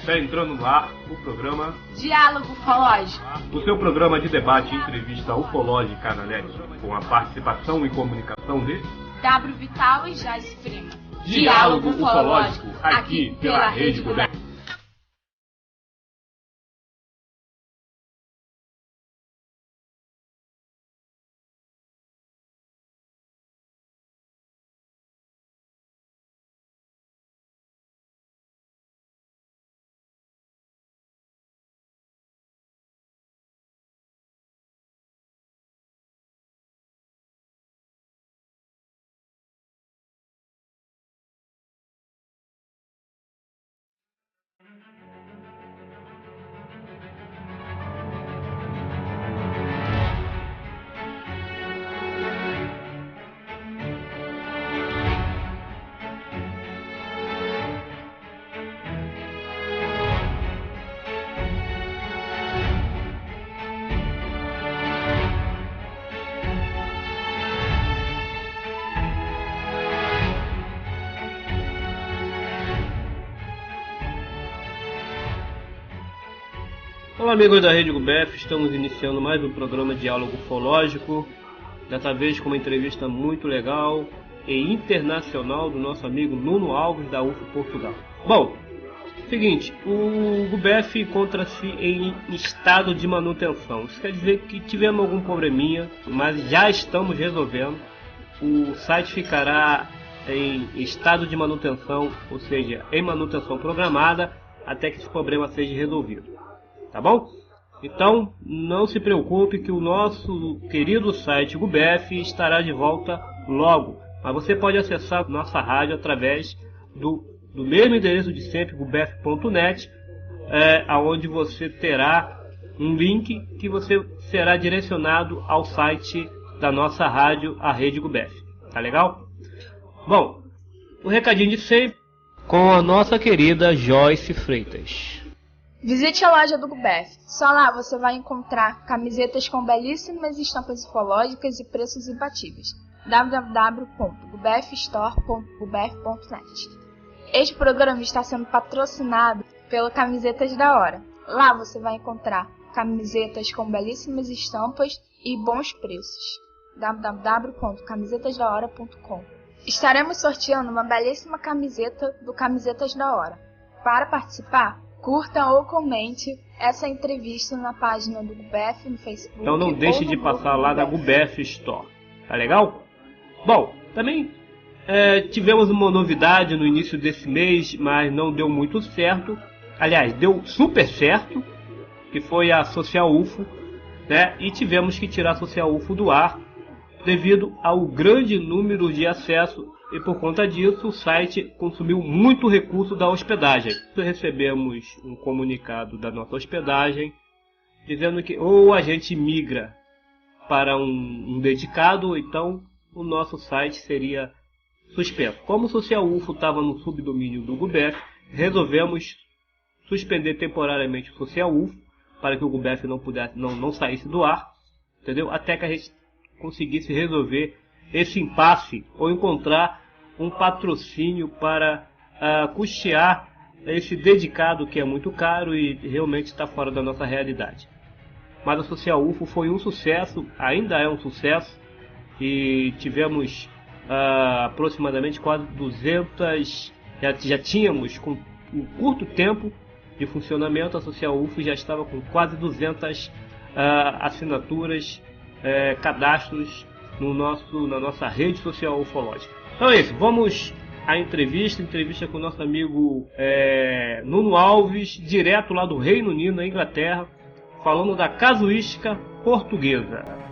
Está entrando no ar o programa Diálogo Ufológico. O seu programa de debate e entrevista ufológica na net, com a participação e comunicação de W Vital e Joyce Prima. Diálogo Ufológico, aqui pela Rede Gubef. Olá amigos da Rede Gubef, estamos iniciando mais um programa de Diálogo Ufológico, dessa vez com uma entrevista muito legal e internacional do nosso amigo Nuno Alves da UFO Portugal. Bom, seguinte, o Gubef encontra-se em estado de manutenção, isso quer dizer que tivemos algum probleminha, mas já estamos resolvendo. O site ficará em estado de manutenção, ou seja, em manutenção programada, até que esse problema seja resolvido. Tá bom? Então, não se preocupe que o nosso querido site Gubef estará de volta logo. Mas você pode acessar nossa rádio através do mesmo endereço de sempre, gubef.net, onde você terá um link que você será direcionado ao site da nossa rádio, a Rede Gubef. Tá legal? Bom, o recadinho de sempre com a nossa querida Joyce Freitas. Visite a loja do Gubef. Só lá você vai encontrar camisetas com belíssimas estampas ufológicas e preços imbatíveis. www.gubefstore.gubef.net. Este programa está sendo patrocinado pela Camisetas da Hora. Lá você vai encontrar camisetas com belíssimas estampas e bons preços. www.camisetasdahora.com. Estaremos sorteando uma belíssima camiseta do Camisetas da Hora. Para participar, curta ou comente essa entrevista na página do Gubef no Facebook. Então não deixe de passar lá na Gubef Store. Tá legal? Bom, também tivemos uma novidade no início desse mês, mas não deu muito certo. Aliás, deu super certo, que foi a Social UFO, né? E tivemos que tirar a Social UFO do ar devido ao grande número de acesso. E por conta disso, o site consumiu muito recurso da hospedagem. Recebemos um comunicado da nossa hospedagem dizendo que ou a gente migra para um dedicado, ou então o nosso site seria suspenso. Como o Social UFO estava no subdomínio do Gubef, resolvemos suspender temporariamente o Social UFO para que o Gubef não saísse do ar, entendeu? Até que a gente conseguisse resolver esse impasse ou encontrar um patrocínio para custear esse dedicado que é muito caro e realmente está fora da nossa realidade. Mas a Social UFO foi um sucesso, ainda é um sucesso, e tivemos aproximadamente quase 200, já tínhamos com um curto tempo de funcionamento, a Social UFO já estava com quase 200 assinaturas, cadastros na nossa rede social ufológica. Então é isso, vamos à entrevista com o nosso amigo Nuno Alves, direto lá do Reino Unido, na Inglaterra, falando da casuística portuguesa.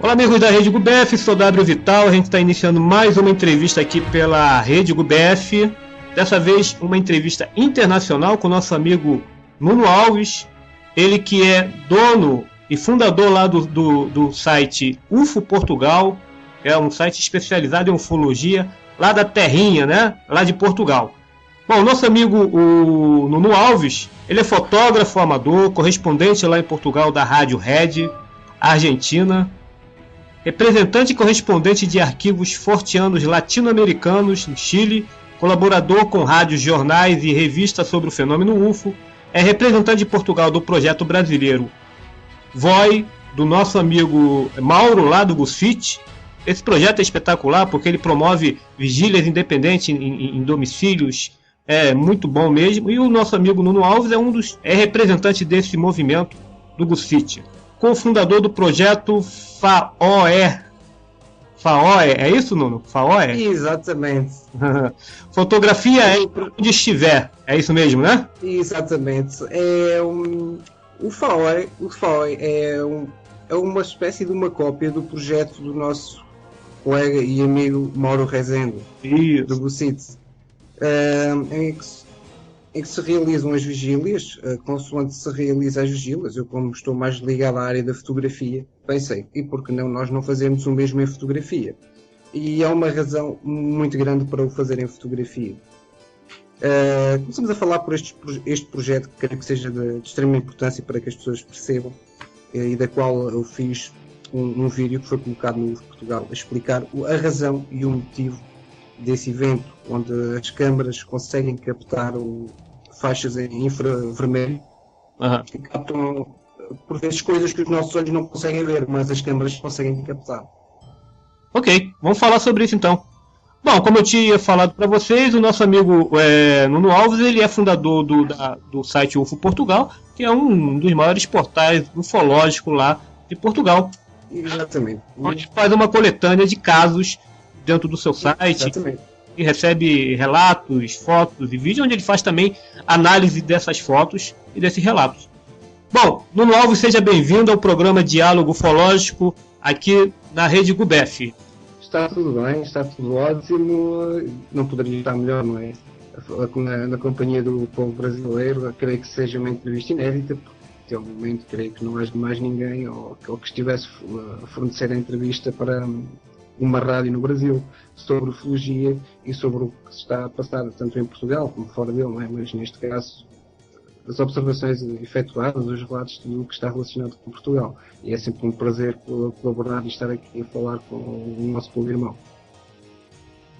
Olá amigos da Rede Gubef, sou W Vital, a gente está iniciando mais uma entrevista aqui pela Rede Gubef, dessa vez uma entrevista internacional com o nosso amigo Nuno Alves, ele que é dono e fundador lá do site UFO Portugal, é um site especializado em ufologia, lá da terrinha, né? Lá de Portugal. Bom, nosso amigo o Nuno Alves, ele é fotógrafo amador, correspondente lá em Portugal da Rádio Red, Argentina, representante e correspondente de arquivos forteanos latino-americanos no Chile, colaborador com rádios, jornais e revistas sobre o fenômeno UFO, é representante de Portugal do projeto brasileiro VOI, do nosso amigo Mauro lá do GUSFIT. Esse projeto é espetacular porque ele promove vigílias independentes em domicílios, é muito bom mesmo. E o nosso amigo Nuno Alves é representante desse movimento do GUSFIT, cofundador do projeto FAOE. FAOE, é isso, Nuno? FAOE? Exatamente. Fotografia é onde estiver, é isso mesmo, né? Exatamente. O FAOE é uma espécie de uma cópia do projeto do nosso colega e amigo Mauro Rezende, do GUSFIT, em que se realizam as vigílias, consoante se realiza as vigílias. Eu, como estou mais ligado à área da fotografia, pensei, e por que não nós não fazemos o mesmo em fotografia? E há uma razão muito grande para o fazer em fotografia. Começamos a falar por este projeto, que creio que seja de extrema importância para que as pessoas percebam, e da qual eu fiz um vídeo que foi colocado no UFO Portugal a explicar a razão e o motivo desse evento, onde as câmaras conseguem captar faixas em infravermelho, que captam por vezes coisas que os nossos olhos não conseguem ver, mas as câmaras conseguem captar. Ok, vamos falar sobre isso então. Bom, como eu tinha falado para vocês, o nosso amigo Nuno Alves, ele é fundador do site UFO Portugal, que é um dos maiores portais ufológicos lá de Portugal. Exatamente. Onde faz uma coletânea de casos dentro do seu site. Exatamente. E recebe relatos, fotos e vídeos, onde ele faz também análise dessas fotos e desses relatos. Bom, Nuno Alves, seja bem-vindo ao programa Diálogo Ufológico aqui na Rede GUBEF. Está tudo bem, está tudo ótimo, não poderia estar melhor, não é? Na companhia do povo brasileiro, creio que seja uma entrevista inédita, porque até o momento creio que não haja mais ninguém ou que estivesse a fornecer a entrevista para uma rádio no Brasil sobre ufologia e sobre o que se está a passar tanto em Portugal como fora dele, não é? Mas neste caso as observações efetuadas, os relatos do que está relacionado com Portugal. E é sempre um prazer colaborar e estar aqui a falar com o nosso povo irmão.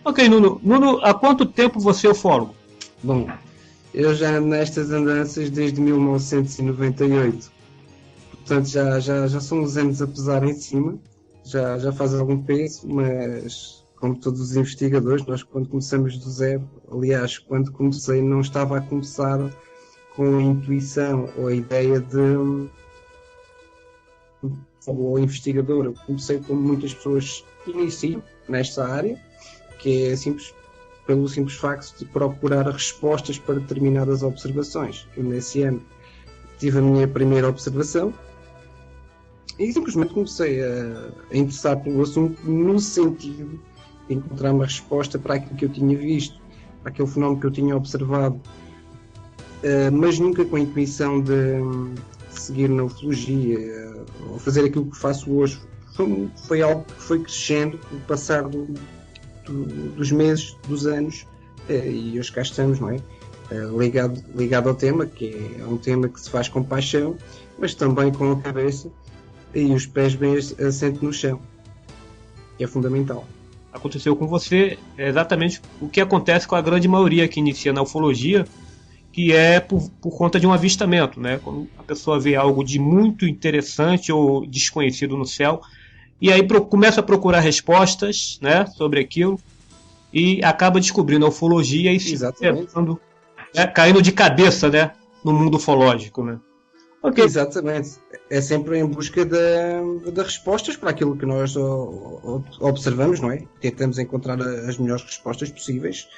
Ok, Nuno. Nuno, há quanto tempo você é ufólogo? Bom, eu já ando nestas andanças desde 1998. Portanto, já são uns anos a pesar em cima. Já faz algum peso, mas como todos os investigadores, nós quando começamos do zero, aliás, quando comecei não estava a começar com a intuição ou a ideia ou investigador. Eu comecei como muitas pessoas iniciam nesta área, que é pelo simples facto de procurar respostas para determinadas observações. Eu nesse ano tive a minha primeira observação e simplesmente comecei a interessar pelo assunto no sentido de encontrar uma resposta para aquilo que eu tinha visto, para aquele fenómeno que eu tinha observado. Mas nunca com a intuição de seguir na ufologia ou fazer aquilo que faço hoje. Foi algo que foi crescendo com o passar dos meses, dos anos, e hoje cá estamos, não é? Ligado ao tema, que é um tema que se faz com paixão, mas também com a cabeça e os pés bem assentos no chão. É fundamental. Aconteceu com você exatamente o que acontece com a grande maioria que inicia na ufologia, que é por conta de um avistamento, né? Quando a pessoa vê algo de muito interessante ou desconhecido no céu, e aí começa a procurar respostas, né, sobre aquilo, e acaba descobrindo a ufologia e se caindo de cabeça, né, no mundo ufológico, né? Okay. Exatamente. É sempre em busca de respostas para aquilo que nós observamos, não é? Tentamos encontrar as melhores respostas possíveis.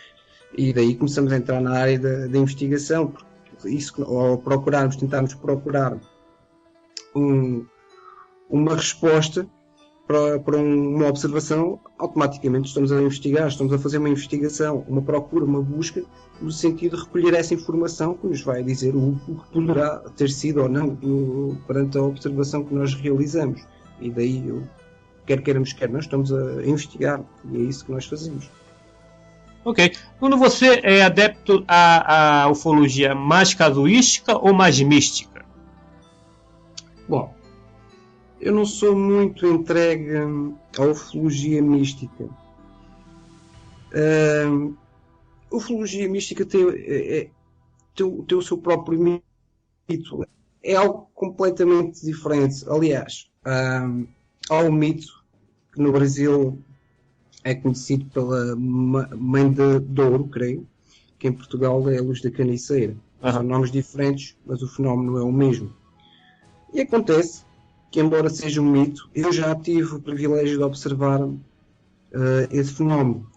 E daí começamos a entrar na área da investigação, porque isso, ao tentarmos procurar uma resposta para uma observação, automaticamente estamos a investigar, estamos a fazer uma investigação, uma procura, uma busca, no sentido de recolher essa informação que nos vai dizer o que poderá ter sido ou não perante a observação que nós realizamos. E daí quer queiramos, quer não, estamos a investigar, e é isso que nós fazemos. Ok. Quando você é adepto à ufologia mais casuística ou mais mística? Bom, eu não sou muito entregue à ufologia mística. A ufologia mística tem o seu próprio mito. É algo completamente diferente. Aliás, há um mito que no Brasil é conhecido pela Mãe de Ouro, creio, que em Portugal é a Luz da Caniceira. São nomes diferentes, mas o fenómeno é o mesmo. E acontece que, embora seja um mito, eu já tive o privilégio de observar esse fenómeno.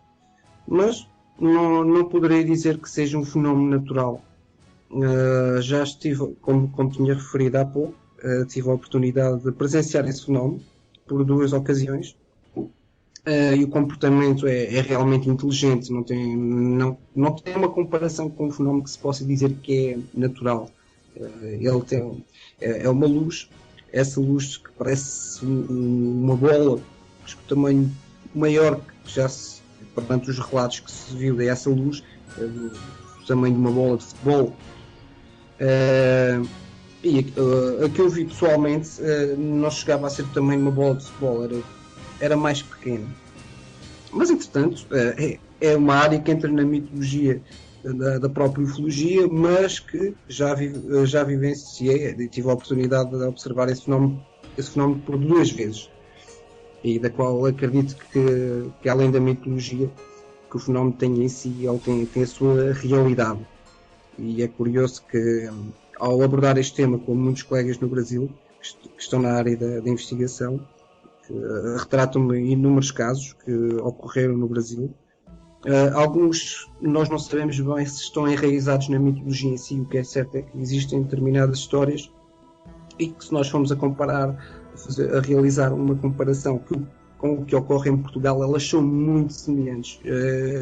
Mas não poderei dizer que seja um fenómeno natural. Já estive, como tinha referido há pouco, tive a oportunidade de presenciar esse fenómeno por 2 ocasiões. E o comportamento é realmente inteligente, não tem uma comparação com um fenómeno que se possa dizer que é natural. Ele é uma luz, essa luz que parece uma bola, com tamanho maior, que já se, portanto, os relatos que se viu dessa luz, do tamanho de uma bola de futebol. E a que eu vi pessoalmente não chegava a ser do tamanho de uma bola de futebol, era mais pequeno. Mas, entretanto, é uma área que entra na mitologia da própria ufologia, mas que já vivenciei e tive a oportunidade de observar esse fenómeno por 2 vezes. E da qual acredito que além da mitologia, que o fenómeno tem em si, ele tem a sua realidade. E é curioso que, ao abordar este tema com muitos colegas no Brasil, que estão na área da investigação, retratam-me inúmeros casos que ocorreram no Brasil. Alguns nós não sabemos bem se estão enraizados na mitologia em si. O que é certo é que existem determinadas histórias e que, se nós formos a comparar, a realizar uma comparação com o que ocorre em Portugal, elas são muito semelhantes.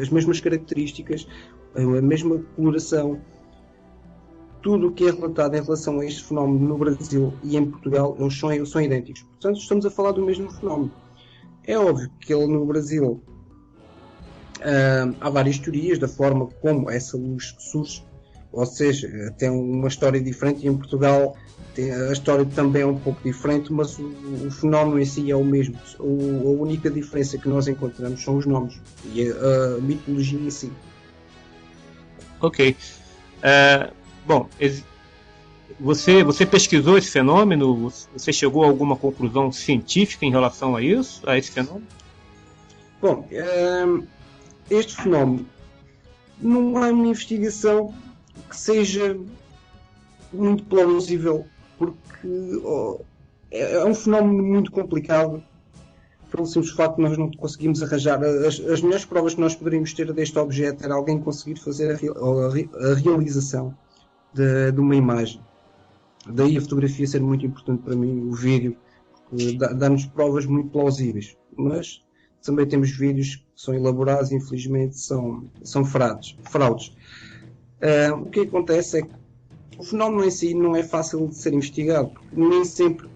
As mesmas características, a mesma coloração, tudo o que é relatado em relação a este fenómeno no Brasil e em Portugal, eles são idênticos. Portanto, estamos a falar do mesmo fenómeno. É óbvio que ele no Brasil há várias teorias da forma como essa luz surge, ou seja, tem uma história diferente, e em Portugal a história também é um pouco diferente, mas o fenómeno em si é o mesmo. A única diferença que nós encontramos são os nomes e a mitologia em si. Ok. Bom, você pesquisou esse fenômeno? Você chegou a alguma conclusão científica em relação a esse fenômeno? Bom, este fenómeno não há uma investigação que seja muito plausível, porque é um fenómeno muito complicado, pelo simples facto de nós não conseguimos arranjar. As melhores provas que nós poderíamos ter deste objeto era alguém conseguir fazer a realização de uma imagem. Daí a fotografia ser muito importante para mim, o vídeo, dá-nos provas muito plausíveis, mas também temos vídeos que são elaborados e infelizmente são fraudes. O que acontece é que o fenómeno em si não é fácil de ser investigado, porque nem sempre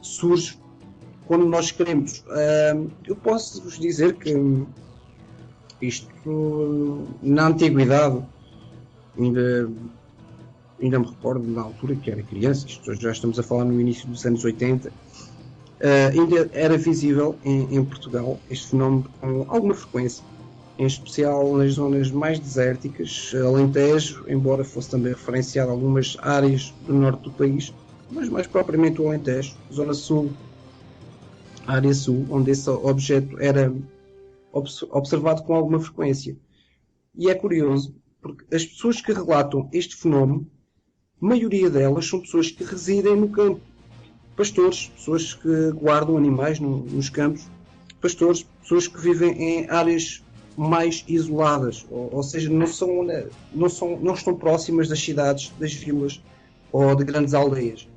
surge quando nós queremos. Eu posso vos dizer que isto, na antiguidade, ainda me recordo na altura que era criança, isto já estamos a falar no início dos anos 80, ainda era visível em Portugal este fenómeno com alguma frequência, em especial nas zonas mais desérticas, Alentejo, embora fosse também referenciado algumas áreas do norte do país, mas mais propriamente o Alentejo, zona sul, área sul, onde esse objeto era observado com alguma frequência. E é curioso, porque as pessoas que relatam este fenómeno, a maioria delas são pessoas que residem no campo. Pastores, pessoas que guardam animais nos campos, pastores, pessoas que vivem em áreas mais isoladas, ou seja, não estão próximas das cidades, das vilas ou de grandes aldeias.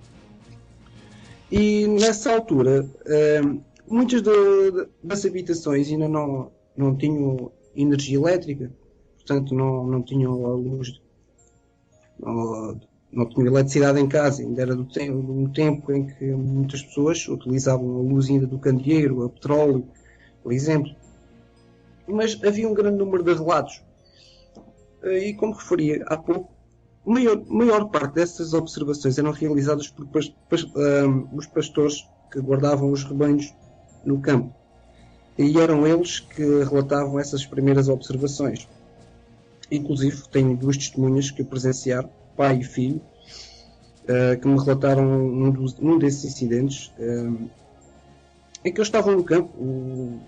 E nessa altura, muitas das habitações ainda não tinham energia elétrica, portanto não tinham a luz, não tinham eletricidade em casa, ainda era de um tempo em que muitas pessoas utilizavam a luz ainda do candeeiro, a petróleo, por exemplo. Mas havia um grande número de relatos. E como referia há pouco, maior parte dessas observações eram realizadas por os pastores que guardavam os rebanhos no campo. E eram eles que relatavam essas primeiras observações. Inclusive, tenho 2 testemunhas que presenciaram, pai e filho, que me relataram um desses incidentes, em que eles estavam no campo.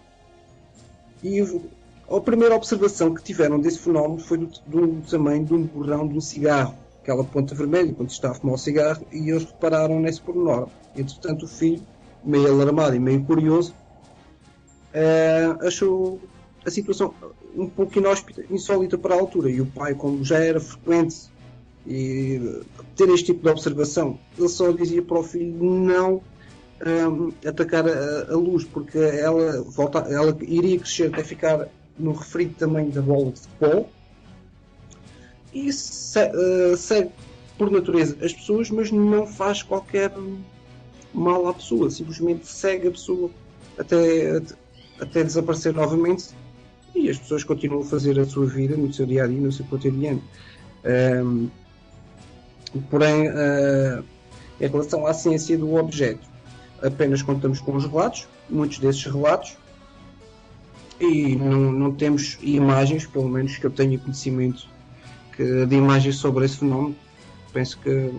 E a primeira observação que tiveram desse fenómeno foi do tamanho de um borrão de um cigarro, aquela ponta vermelha, quando se está a fumar o cigarro, e eles repararam nesse pormenor. Entretanto, o filho, meio alarmado e meio curioso, achou a situação um pouco inóspita, insólita para a altura, e o pai, como já era frequente ter este tipo de observação, ele só dizia para o filho não atacar a luz, porque ela iria crescer até ficar no referido tamanho da bola de futebol e segue por natureza as pessoas, mas não faz qualquer mal à pessoa, simplesmente segue a pessoa até desaparecer novamente, e as pessoas continuam a fazer a sua vida no seu dia a dia, no seu cotidiano. Porém, em relação à ciência do objeto, apenas contamos com os relatos, muitos desses relatos, e não temos imagens, pelo menos que eu tenha conhecimento de imagens sobre esse fenómeno. Penso que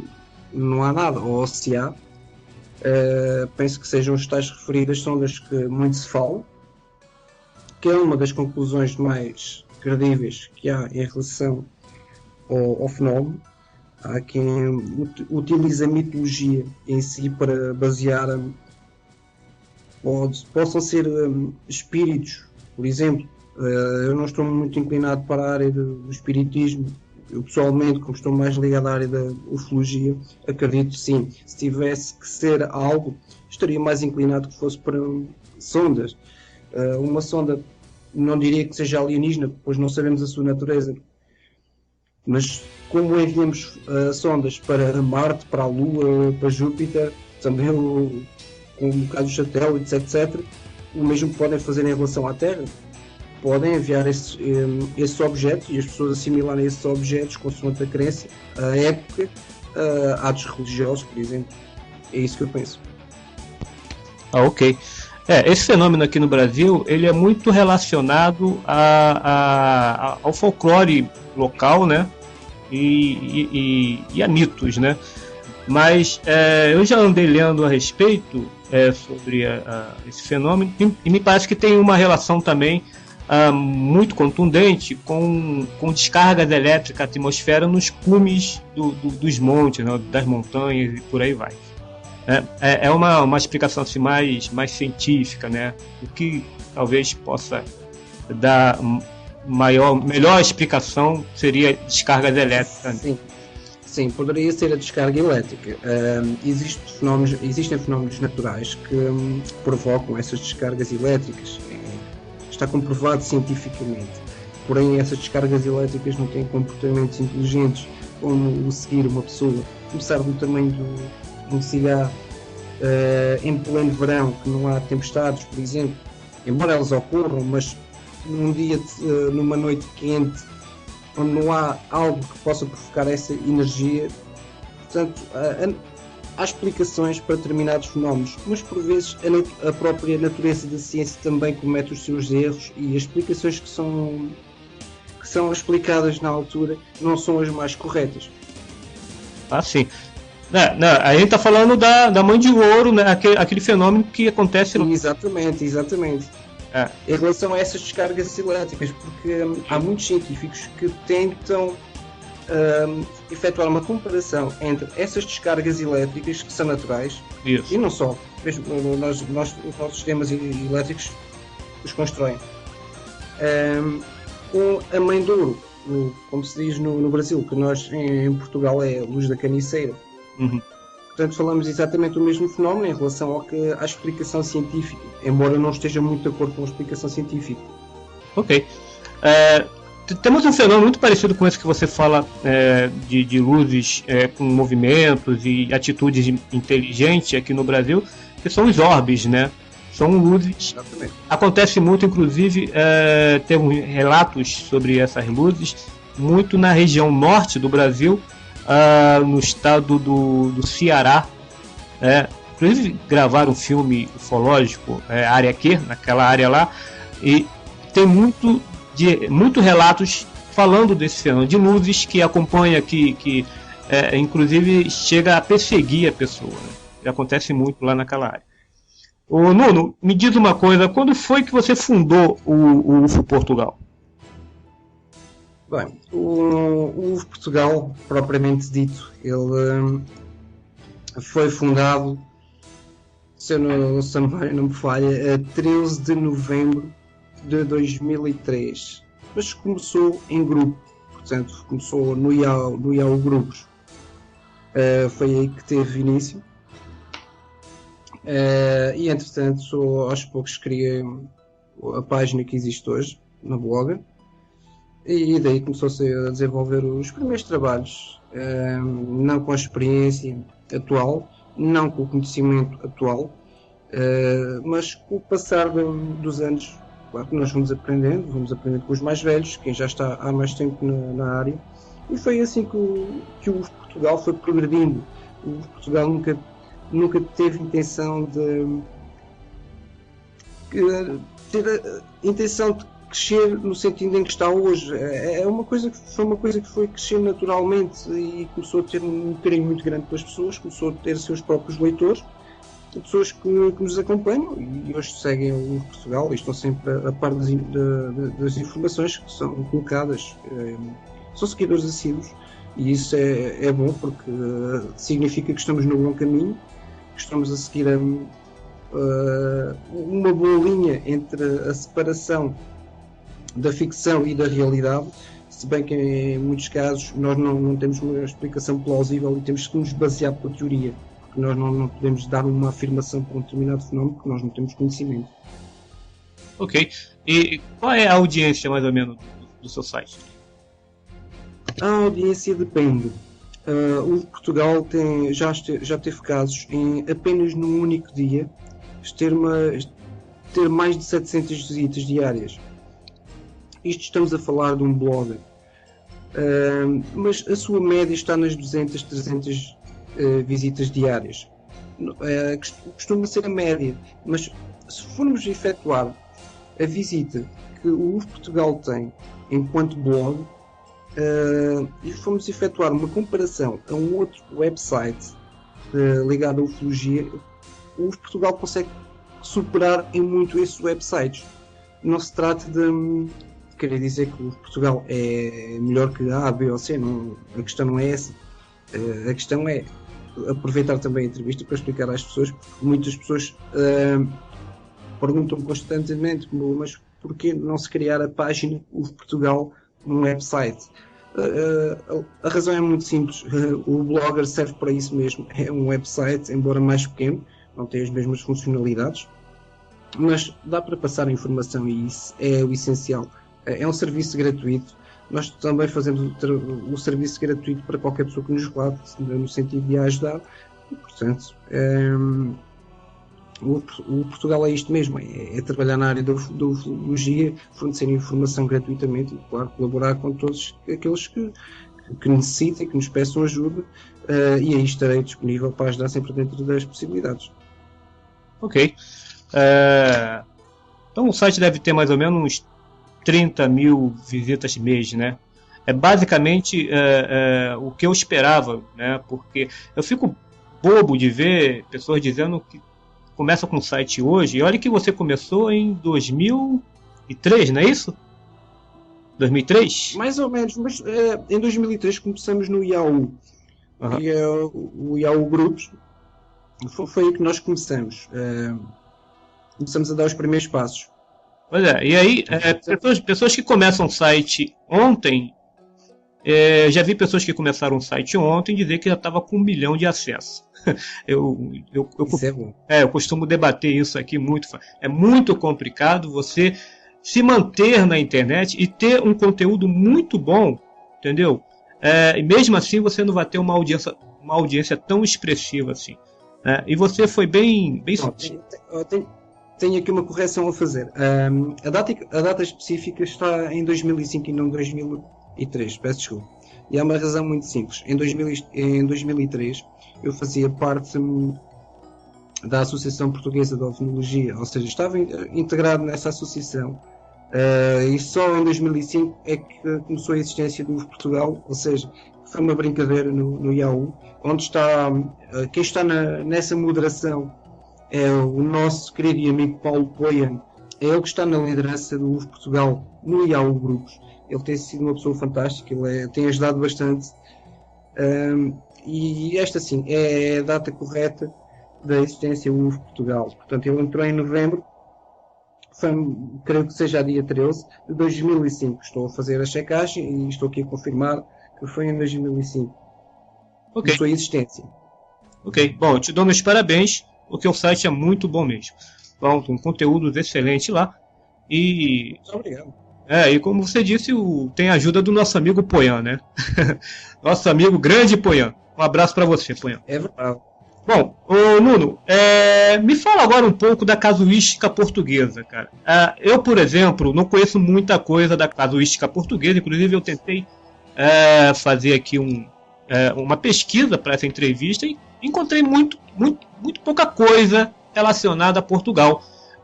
não há nada, ou se há, penso que sejam as tais referidas sondas que muito se fala, que é uma das conclusões mais credíveis que há em relação ao fenómeno. Há quem utiliza a mitologia em si para basear, possam ser espíritos, por exemplo. Eu não estou muito inclinado para a área do espiritismo. Eu pessoalmente, como estou mais ligado à área da ufologia, acredito sim. Se tivesse que ser algo, estaria mais inclinado que fosse para sondas. Uma sonda, não diria que seja alienígena, pois não sabemos a sua natureza. Mas como enviamos sondas para Marte, para a Lua, para Júpiter, também com um bocado dos satélites, etc., o mesmo podem fazer em relação à Terra. Podem enviar esses objetos e as pessoas assimilarem esses objetos consoante a crença, a época, atos religiosos, por exemplo. É isso que eu penso. Ok. Esse fenômeno aqui no Brasil, ele é muito relacionado ao folclore local, né? E a mitos, né? Mas eu já andei lendo a respeito sobre esse fenômeno e me parece que tem uma relação também muito contundente com descargas elétricas da atmosfera nos cumes dos montes, né? Das montanhas e por aí vai. É uma explicação assim, mais científica, né? O que talvez possa dar melhor explicação seria descargas elétricas. Sim, poderia ser a descarga elétrica. Existem fenómenos naturais que provocam essas descargas elétricas. Está comprovado cientificamente. Porém, essas descargas elétricas não têm comportamentos inteligentes, como o seguir uma pessoa, começar do tamanho de um cigarro, em pleno verão, que não há tempestades, por exemplo, embora elas ocorram, mas num dia, numa noite quente, onde não há algo que possa provocar essa energia. Portanto, há explicações para determinados fenómenos, mas por vezes a própria natureza da ciência também comete os seus erros, e as explicações que são explicadas na altura não são as mais corretas. Sim. A gente está falando da mãe de ouro, né? Aquele fenômeno que acontece... Exatamente. Em relação a essas descargas elétricas, porque há muitos científicos que tentam efetuar uma comparação entre essas descargas elétricas, que são naturais, Isso. E não só, mesmo os nossos sistemas elétricos os constroem, com a mãe de ouro, como se diz no Brasil, que nós em Portugal é a luz da caniceira. Uhum. Portanto, falamos exatamente do mesmo fenómeno em relação à explicação científica, embora não esteja muito de acordo com a explicação científica. Ok. temos um fenômeno muito parecido com esse que você fala de luzes com movimentos e atitudes inteligentes aqui no Brasil, que são os orbes, né? São luzes. Exatamente. Acontece muito, inclusive, temos relatos sobre essas luzes, muito na região norte do Brasil, no estado do Ceará. Inclusive gravaram um filme ufológico, Área Q, naquela área lá, e tem muito relatos falando desse fenômeno de luzes que acompanha, que inclusive chega a perseguir a pessoa, né? E acontece muito lá naquela área. Ô, Nuno, me diz uma coisa, quando foi que você fundou o UFO Portugal? Bem, o UFO Portugal, propriamente dito, ele foi fundado, se a memória não me falha, a 13 de novembro de 2003, mas começou em grupo, portanto começou no IAU Grupos, foi aí que teve início, e entretanto aos poucos criei a página que existe hoje na Blogger, e daí começou-se a desenvolver os primeiros trabalhos, não com a experiência atual, não com o conhecimento atual, mas com o passar dos anos. Claro que nós vamos aprendendo com os mais velhos, quem já está há mais tempo na área, e foi assim que o Portugal foi progredindo. O Portugal nunca teve intenção de crescer no sentido em que está hoje. Foi uma coisa que foi crescendo naturalmente e começou a ter um carinho muito grande pelas pessoas, começou a ter seus próprios leitores, pessoas que nos acompanham e hoje seguem o Portugal e estão sempre a par das informações que são colocadas. São seguidores assíduos e isso é bom, porque significa que estamos no bom caminho, que estamos a seguir uma boa linha entre a separação da ficção e da realidade, se bem que em muitos casos nós não temos uma explicação plausível e temos que nos basear pela teoria. Porque nós não podemos dar uma afirmação para um determinado fenómeno porque nós não temos conhecimento. Ok. E qual é a audiência, mais ou menos, do seu site? A audiência depende. O Portugal já teve casos em apenas num único dia ter mais de 700 visitas diárias. Isto estamos a falar de um blog. Mas a sua média está nas 200, 300 visitas diárias. Costuma ser a média, mas se formos efetuar a visita que o UFO Portugal tem enquanto blog, e formos efetuar uma comparação a um outro website ligado à ufologia, o UFO Portugal consegue superar em muito esses websites. Não se trata de querer dizer que o UFO Portugal é melhor que A, B ou C, não, a questão não é essa. A questão é aproveitar também a entrevista para explicar às pessoas, porque muitas pessoas perguntam constantemente, mas porquê não se criar a página UFO Portugal num website? A razão é muito simples. O Blogger serve para isso mesmo. É um website, embora mais pequeno, não tem as mesmas funcionalidades, mas dá para passar a informação e isso é o essencial. É um serviço gratuito. Nós também fazemos o serviço gratuito para qualquer pessoa que nos relate, no sentido de a ajudar. E, portanto, o Portugal é isto mesmo, é trabalhar na área da ufologia, fornecer informação gratuitamente e, claro, colaborar com todos aqueles que necessitem, que nos peçam ajuda, e aí estarei disponível para ajudar sempre dentro das possibilidades. Ok. Então o site deve ter mais ou menos uns 30 mil visitas mês, né? É basicamente o que eu esperava, né? Porque eu fico bobo de ver pessoas dizendo que começa com o site hoje, e olha que você começou em 2003, não é isso? 2003? Mais ou menos, mas em 2003 começamos no IAU. E o IAU Grupos foi aí que nós começamos. Começamos a dar os primeiros passos. Pois é, e aí, pessoas que começam o site ontem, já vi pessoas que começaram o site ontem dizer que já estava com 1 milhão de acessos. Isso é bom. Eu costumo debater isso aqui muito. É muito complicado você se manter na internet e ter um conteúdo muito bom, entendeu? E mesmo assim você não vai ter uma audiência tão expressiva assim. E você foi bem sutil. Tenho aqui uma correção a fazer. A data específica está em 2005 e não 2003, peço desculpa. E há uma razão muito simples. Em 2003 eu fazia parte da Associação Portuguesa de Oftalmologia, ou seja, estava integrado nessa associação. E só em 2005 é que começou a existência do UF Portugal, ou seja, foi uma brincadeira no Yahoo, onde está quem está nessa moderação é o nosso querido e amigo Paulo Poian, é ele que está na liderança do UF Portugal no Yahoo Grupos. Ele tem sido uma pessoa fantástica, ele tem ajudado bastante, e esta sim é a data correta da existência do UF Portugal. Portanto, ele entrou em novembro, creio que seja dia 13 de 2005. Estou a fazer a checagem e estou aqui a confirmar que foi em 2005. Ok. Sua existência. Ok, bom, eu te dou meus parabéns, porque o site é muito bom mesmo. Bom, tem conteúdos excelentes lá. E. Muito obrigado. E como você disse, tem a ajuda do nosso amigo Poian, né? Nosso amigo grande Poian. Um abraço para você, Poian. É verdade. Bom, Nuno, me fala agora um pouco da casuística portuguesa, cara. Eu, por exemplo, não conheço muita coisa da casuística portuguesa, inclusive eu tentei fazer aqui uma pesquisa para essa entrevista e encontrei muito pouca coisa relacionada a Portugal.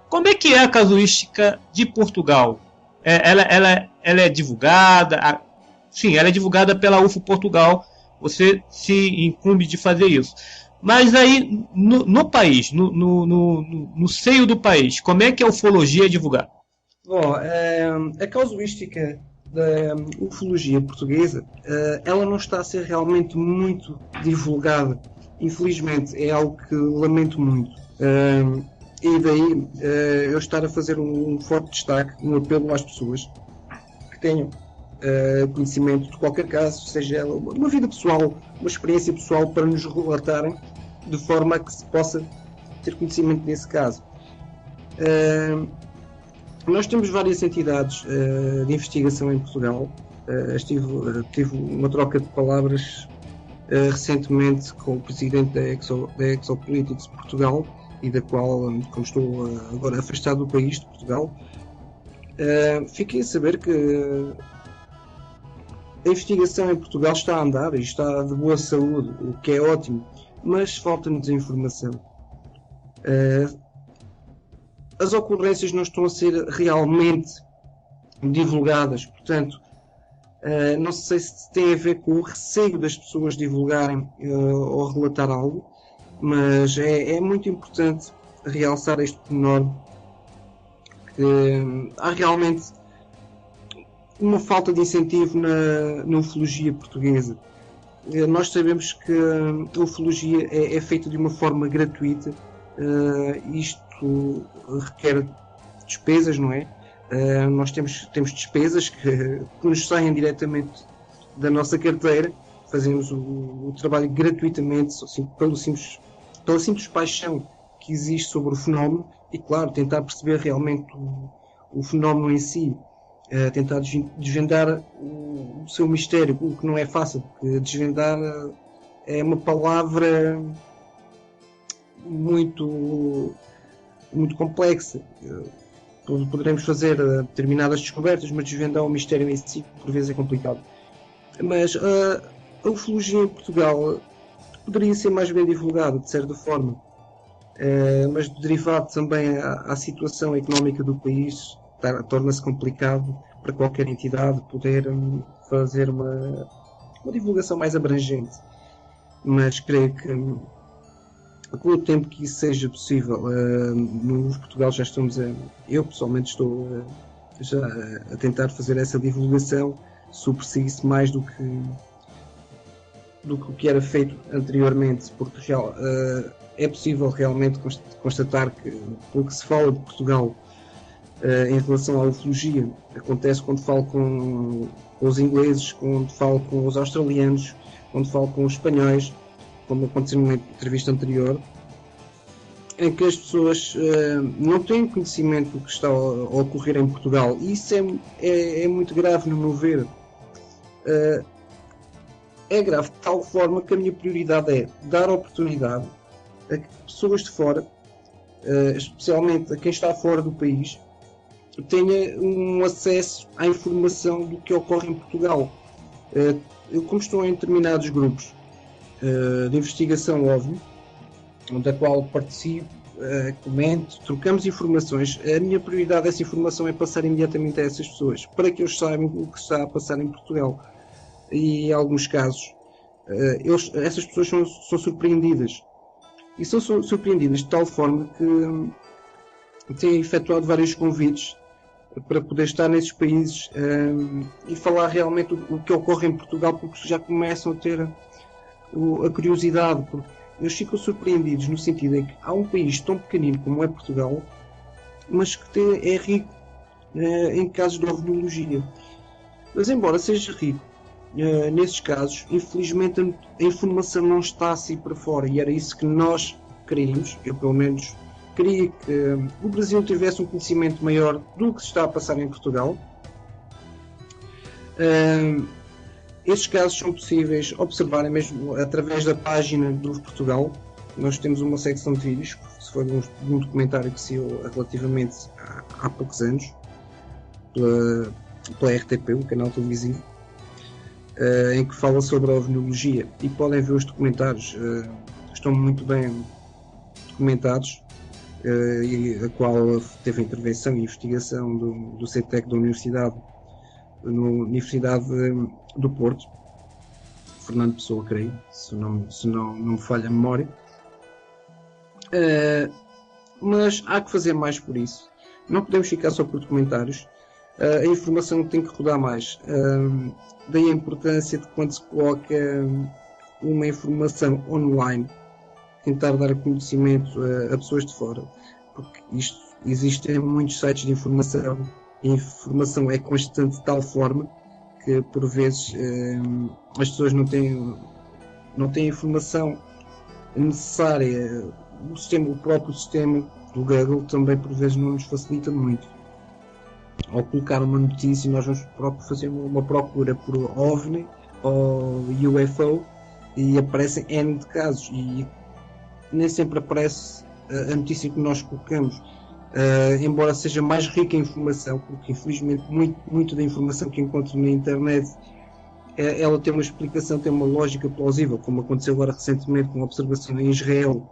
Como é que é a casuística de Portugal? Ela é divulgada? Sim, ela é divulgada pela UFO Portugal, você se incumbe de fazer isso. Mas aí, no país, no seio do país, como é que a ufologia é divulgada? Bom, a casuística da ufologia portuguesa, ela não está a ser realmente muito divulgada. Infelizmente, é algo que lamento muito. E daí eu estar a fazer um forte destaque, um apelo às pessoas que tenham conhecimento de qualquer caso, seja uma vida pessoal, uma experiência pessoal, para nos relatarem de forma a que se possa ter conhecimento desse caso. Nós temos várias entidades de investigação em Portugal. Tive uma troca de palavras recentemente com o presidente da Exopolitics de Portugal, e da qual, como estou agora afastado do país de Portugal, fiquei a saber que a investigação em Portugal está a andar e está de boa saúde, o que é ótimo, mas falta-nos informação. As ocorrências não estão a ser realmente divulgadas, portanto, não sei se tem a ver com o receio das pessoas divulgarem ou relatar algo, mas é muito importante realçar este pormenor, que há realmente uma falta de incentivo na ufologia portuguesa. Nós sabemos que a ufologia é feita de uma forma gratuita, isto requer despesas, não é? Nós temos despesas que nos saem diretamente da nossa carteira, fazemos o trabalho gratuitamente, assim, pela simples paixão que existe sobre o fenómeno, e claro, tentar perceber realmente o fenómeno em si, tentar desvendar o seu mistério, o que não é fácil, porque desvendar é uma palavra muito complexa. Poderemos fazer determinadas descobertas, mas desvendar o mistério em si por vezes é complicado. Mas a ufologia em Portugal poderia ser mais bem divulgada, de certa forma, mas derivado também à situação económica do país, torna-se complicado para qualquer entidade poder fazer uma divulgação mais abrangente. Mas creio que com o tempo que isso seja possível, no Portugal já estamos eu pessoalmente estou já a tentar fazer essa divulgação, se o perseguisse mais do que o que era feito anteriormente, porque é possível realmente constatar que pelo que se fala de Portugal em relação à ufologia, acontece quando falo com os ingleses, quando falo com os australianos, quando falo com os espanhóis, como aconteceu numa entrevista anterior, em que as pessoas não têm conhecimento do que está a ocorrer em Portugal. E isso é muito grave, no meu ver. É grave de tal forma que a minha prioridade é dar oportunidade a que pessoas de fora, especialmente a quem está fora do país, tenha um acesso à informação do que ocorre em Portugal. Eu, como estou em determinados grupos de investigação OVNI, da qual participo, comento, trocamos informações, a minha prioridade dessa informação é passar imediatamente a essas pessoas, para que eles saibam o que está a passar em Portugal. E em alguns casos, essas pessoas são surpreendidas. E são surpreendidas de tal forma que têm efetuado vários convites para poder estar nesses países e falar realmente o que ocorre em Portugal, porque já começam a ter a curiosidade, porque eles ficam surpreendidos no sentido em que há um país tão pequenino como é Portugal, mas que é rico em casos de ovniologia. Mas embora seja rico nesses casos, infelizmente a informação não está assim para fora, e era isso que nós queríamos. Eu pelo menos queria que o Brasil tivesse um conhecimento maior do que se está a passar em Portugal. Estes casos são possíveis observarem mesmo através da página do Portugal. Nós temos uma secção de vídeos, se for de um documentário que saiu relativamente há poucos anos, pela RTP, o canal televisivo, em que fala sobre a ovniologia, e podem ver os documentários, estão muito bem documentados, a qual teve a intervenção e investigação do CETEC da Universidade do Porto, Fernando Pessoa, creio, se não me falha a memória. Mas há que fazer mais por isso. Não podemos ficar só por documentários. A informação tem que rodar mais. Daí a importância de, quando se coloca uma informação online, tentar dar conhecimento a pessoas de fora, porque existem muitos sites de informação, e a informação é constante de tal forma que por vezes as pessoas não têm a informação necessária. O próprio sistema do Google também por vezes não nos facilita muito. Ao colocar uma notícia, nós vamos fazer uma procura por OVNI ou UFO e aparecem N de casos, e nem sempre aparece a notícia que nós colocamos, embora seja mais rica em informação, porque infelizmente muito da informação que encontro na internet ela tem uma explicação, tem uma lógica plausível, como aconteceu agora recentemente com uma observação em Israel,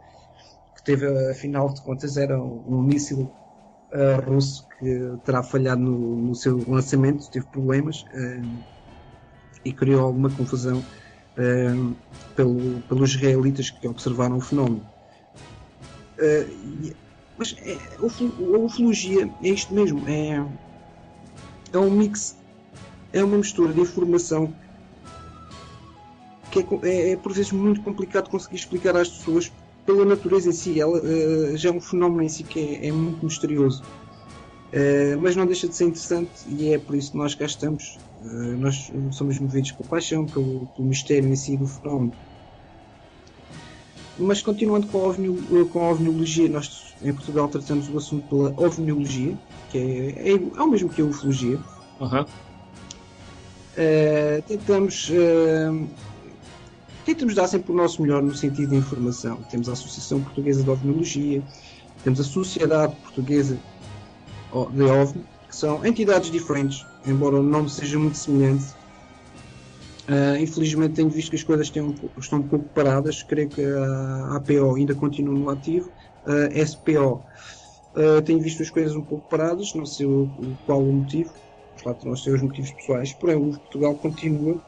que teve, afinal de contas, era um míssil russo que terá falhado no seu lançamento, teve problemas e criou alguma confusão pelos israelitas que observaram o fenómeno. Mas a ufologia é isto mesmo, é um mix, é uma mistura de informação que é por vezes muito complicado conseguir explicar às pessoas, pela natureza em si. Ela já é um fenómeno em si que é muito misterioso, mas não deixa de ser interessante, e é por isso que nós cá estamos. Nós somos movidos por paixão, pelo mistério em si do fenómeno. Mas continuando com a ovniologia, nós em Portugal tratamos o assunto pela ovniologia, que é o mesmo que a ufologia. Uhum. Tentamos dar sempre o nosso melhor no sentido de informação. Temos a Associação Portuguesa de Ovniologia, temos a Sociedade Portuguesa de OVNI, que são entidades diferentes, embora o nome seja muito semelhante. Infelizmente tenho visto que as coisas estão um pouco paradas. Creio que a APO ainda continua no ativo, a SPO tenho visto as coisas um pouco paradas, não sei qual o motivo, claro que não sei os motivos pessoais, porém o Portugal continua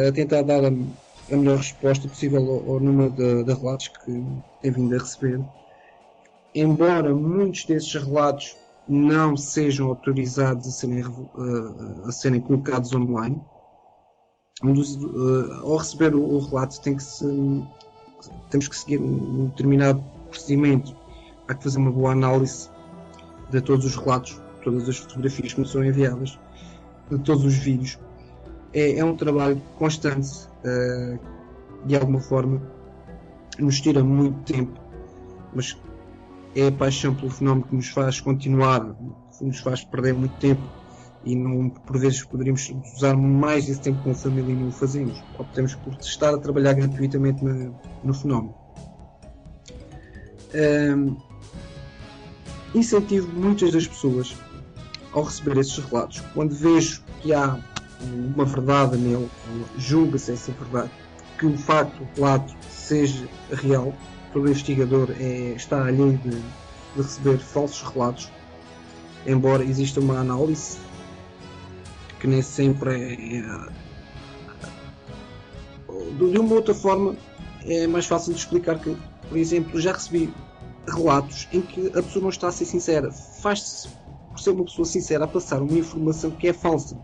a tentar dar a melhor resposta possível ao número de relatos que tem vindo a receber. Embora muitos desses relatos não sejam autorizados a serem colocados online, ao receber o relato temos que seguir um determinado procedimento. Há que fazer uma boa análise de todos os relatos, todas as fotografias que nos são enviadas, de todos os vídeos. É um trabalho constante, de alguma forma nos tira muito tempo mas é a paixão pelo fenómeno que nos faz continuar, que nos faz perder muito tempo e não, por vezes poderíamos usar mais esse tempo com a família e não o fazemos. Optamos por estar a trabalhar gratuitamente no fenómeno. Incentivo muitas das pessoas ao receber esses relatos. Quando vejo que há uma verdade nele, julga-se essa verdade, que o facto, o relato seja real, todo investigador está alheio de receber falsos relatos, embora exista uma análise que nem sempre de uma outra forma é mais fácil de explicar. Que, por exemplo, já recebi relatos em que a pessoa não está a ser sincera, faz-se por ser uma pessoa sincera a passar uma informação que é falsa,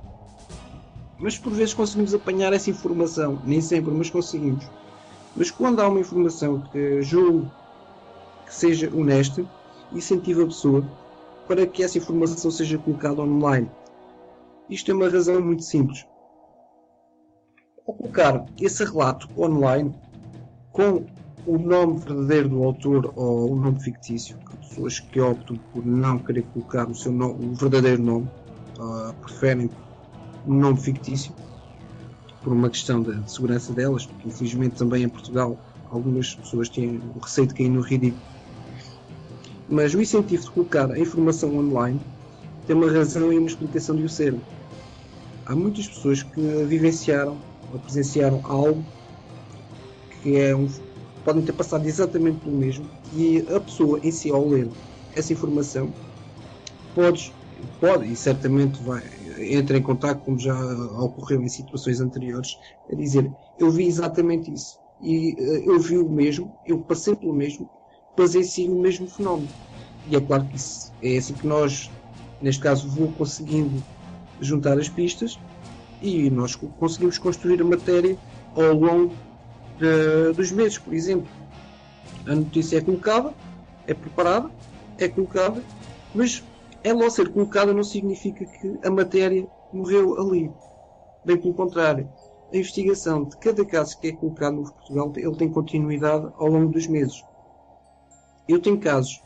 mas por vezes conseguimos apanhar essa informação, nem sempre, mas conseguimos. Mas quando há uma informação que julgo que seja honesta, incentivo a pessoa para que essa informação seja colocada online. Isto é uma razão muito simples. Ao colocar esse relato online com o nome verdadeiro do autor ou o nome fictício, há pessoas que optam por não querer colocar o seu nome, o verdadeiro nome, preferem um nome fictício por uma questão de segurança delas, porque infelizmente também em Portugal algumas pessoas têm o receio de cair no ridículo. Mas o incentivo de colocar a informação online tem uma razão e uma explicação de o ser. Há muitas pessoas que vivenciaram ou presenciaram algo que podem ter passado exatamente pelo mesmo, e a pessoa em si, ao ler essa informação, pode e certamente entra em contato, como já ocorreu em situações anteriores, a dizer: eu vi exatamente isso, e eu vi o mesmo, eu passei pelo mesmo, presenciei o mesmo fenómeno. E é claro que isso é assim que nós, neste caso, vou conseguindo juntar as pistas e nós conseguimos construir a matéria ao longo dos meses. Por exemplo, a notícia é colocada, é preparada, é colocada, mas ela ao ser colocada não significa que a matéria morreu ali. Bem pelo contrário, a investigação de cada caso que é colocado no Portugal, ele tem continuidade ao longo dos meses. Eu tenho casos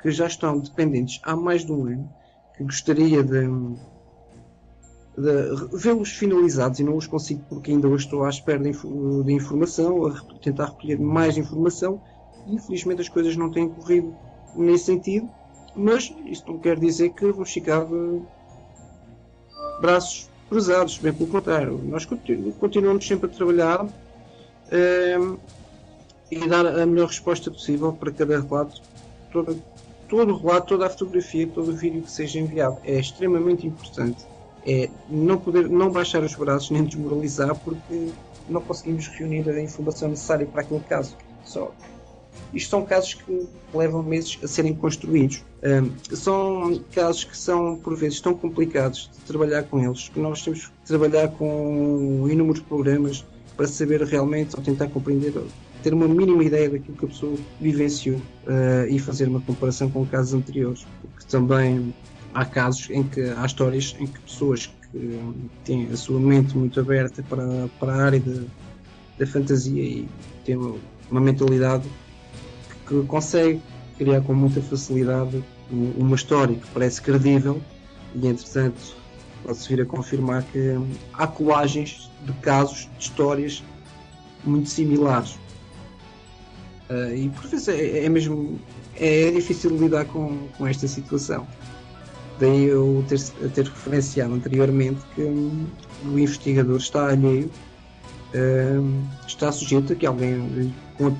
que já estão dependentes há mais de um ano, que gostaria de vê-los finalizados e não os consigo porque ainda hoje estou à espera de informação, a tentar recolher mais informação, e infelizmente as coisas não têm corrido nesse sentido, mas isso não quer dizer que vamos ficar de braços cruzados, bem pelo contrário, nós continuamos sempre a trabalhar e dar a melhor resposta possível para cada relato. Todo o relato, toda a fotografia, todo o vídeo que seja enviado é extremamente importante. É não baixar os braços nem desmoralizar, porque não conseguimos reunir a informação necessária para aquele caso. Isto são casos que levam meses a serem construídos. São casos que são, por vezes, tão complicados de trabalhar com eles, que nós temos que trabalhar com inúmeros programas para saber realmente, ou tentar compreender, ter uma mínima ideia daquilo que a pessoa vivenciou e fazer uma comparação com casos anteriores. Porque também há casos há histórias em que pessoas que têm a sua mente muito aberta para a área da fantasia e têm uma mentalidade que consegue criar com muita facilidade uma história que parece credível, e entretanto pode-se vir a confirmar que há colagens de casos, de histórias muito similares. E por vezes é difícil lidar com esta situação. Daí eu ter referenciado anteriormente que o investigador está alheio, está sujeito a que alguém lhe conte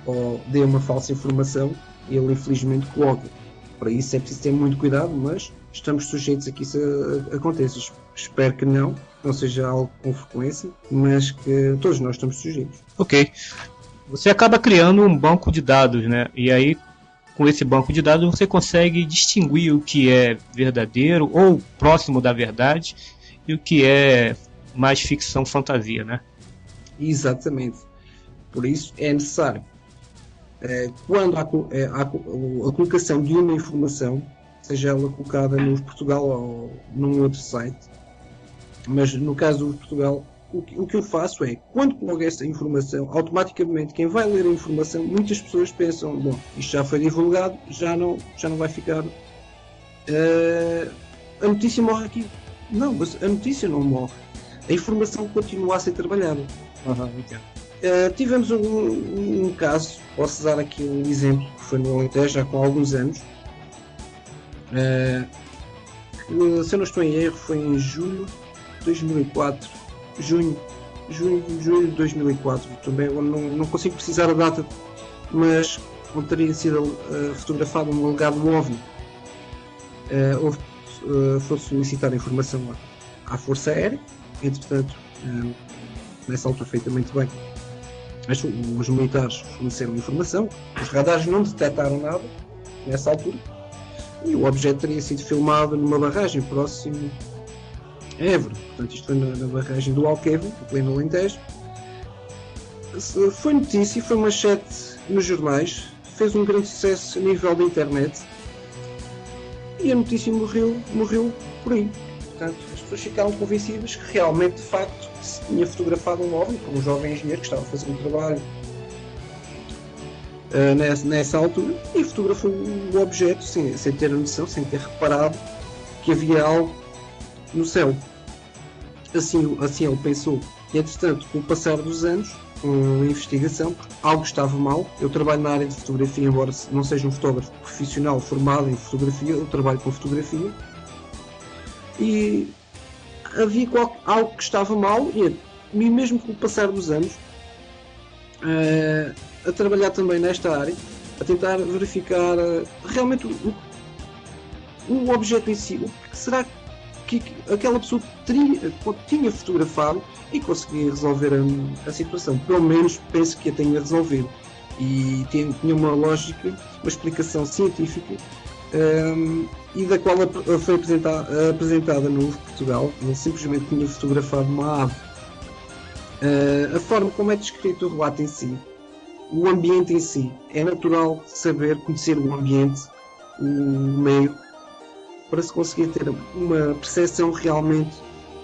ou dê uma falsa informação e ele infelizmente coloca. Para isso é preciso ter muito cuidado, mas estamos sujeitos a que isso aconteça. Espero que não seja algo com frequência, mas que todos nós estamos sujeitos. Ok. Você acaba criando um banco de dados, né? E aí, com esse banco de dados, você consegue distinguir o que é verdadeiro ou próximo da verdade e o que é mais ficção, fantasia, né? Exatamente. Por isso é necessário, quando há a colocação de uma informação, seja ela colocada no Portugal ou num outro site, mas no caso do Portugal o que eu faço é, quando coloco essa informação, automaticamente quem vai ler a informação, muitas pessoas pensam, bom, isto já foi divulgado, já não vai ficar, a notícia morre aqui. Não, mas a notícia não morre, a informação continua a ser trabalhada. Tivemos um caso, posso dar aqui um exemplo, que foi no Alentejo, já com alguns anos, que, se eu não estou em erro, foi em julho de 2004, junho de 2004, também eu não consigo precisar a data, mas onde teria sido fotografado um alegado OVNI. Foi solicitar informação à Força Aérea, entretanto, nessa altura perfeitamente bem, os militares forneceram informação, os radares não detectaram nada nessa altura, e o objeto teria sido filmado numa barragem próximo a Évora. Portanto, isto foi na barragem do Alqueva, no pleno Alentejo. Foi notícia, foi manchete nos jornais, fez um grande sucesso a nível da internet, e a notícia morreu por aí. Portanto, as pessoas ficaram convencidas que realmente, de facto, se tinha fotografado um OVNI, por um jovem engenheiro que estava a fazer um trabalho nessa altura, e fotografou o objeto sem ter a noção, sem ter reparado que havia algo no céu. Assim ele pensou. E, entretanto, com o passar dos anos, com a investigação, algo estava mal. Eu trabalho na área de fotografia, embora não seja um fotógrafo profissional formado em fotografia, eu trabalho com fotografia. E havia algo que estava mal, e mesmo com o passar dos anos, a trabalhar também nesta área, a tentar verificar realmente o objeto em si, o que será que aquela pessoa tinha fotografado, e conseguia resolver a situação. Pelo menos penso que a tenha resolvido. E tinha uma lógica, uma explicação científica, e da qual foi apresentada no Portugal. Ele simplesmente tinha fotografado uma ave. A forma como é descrito o relato em si, o ambiente em si, é natural saber, conhecer o ambiente, o meio, para se conseguir ter uma percepção realmente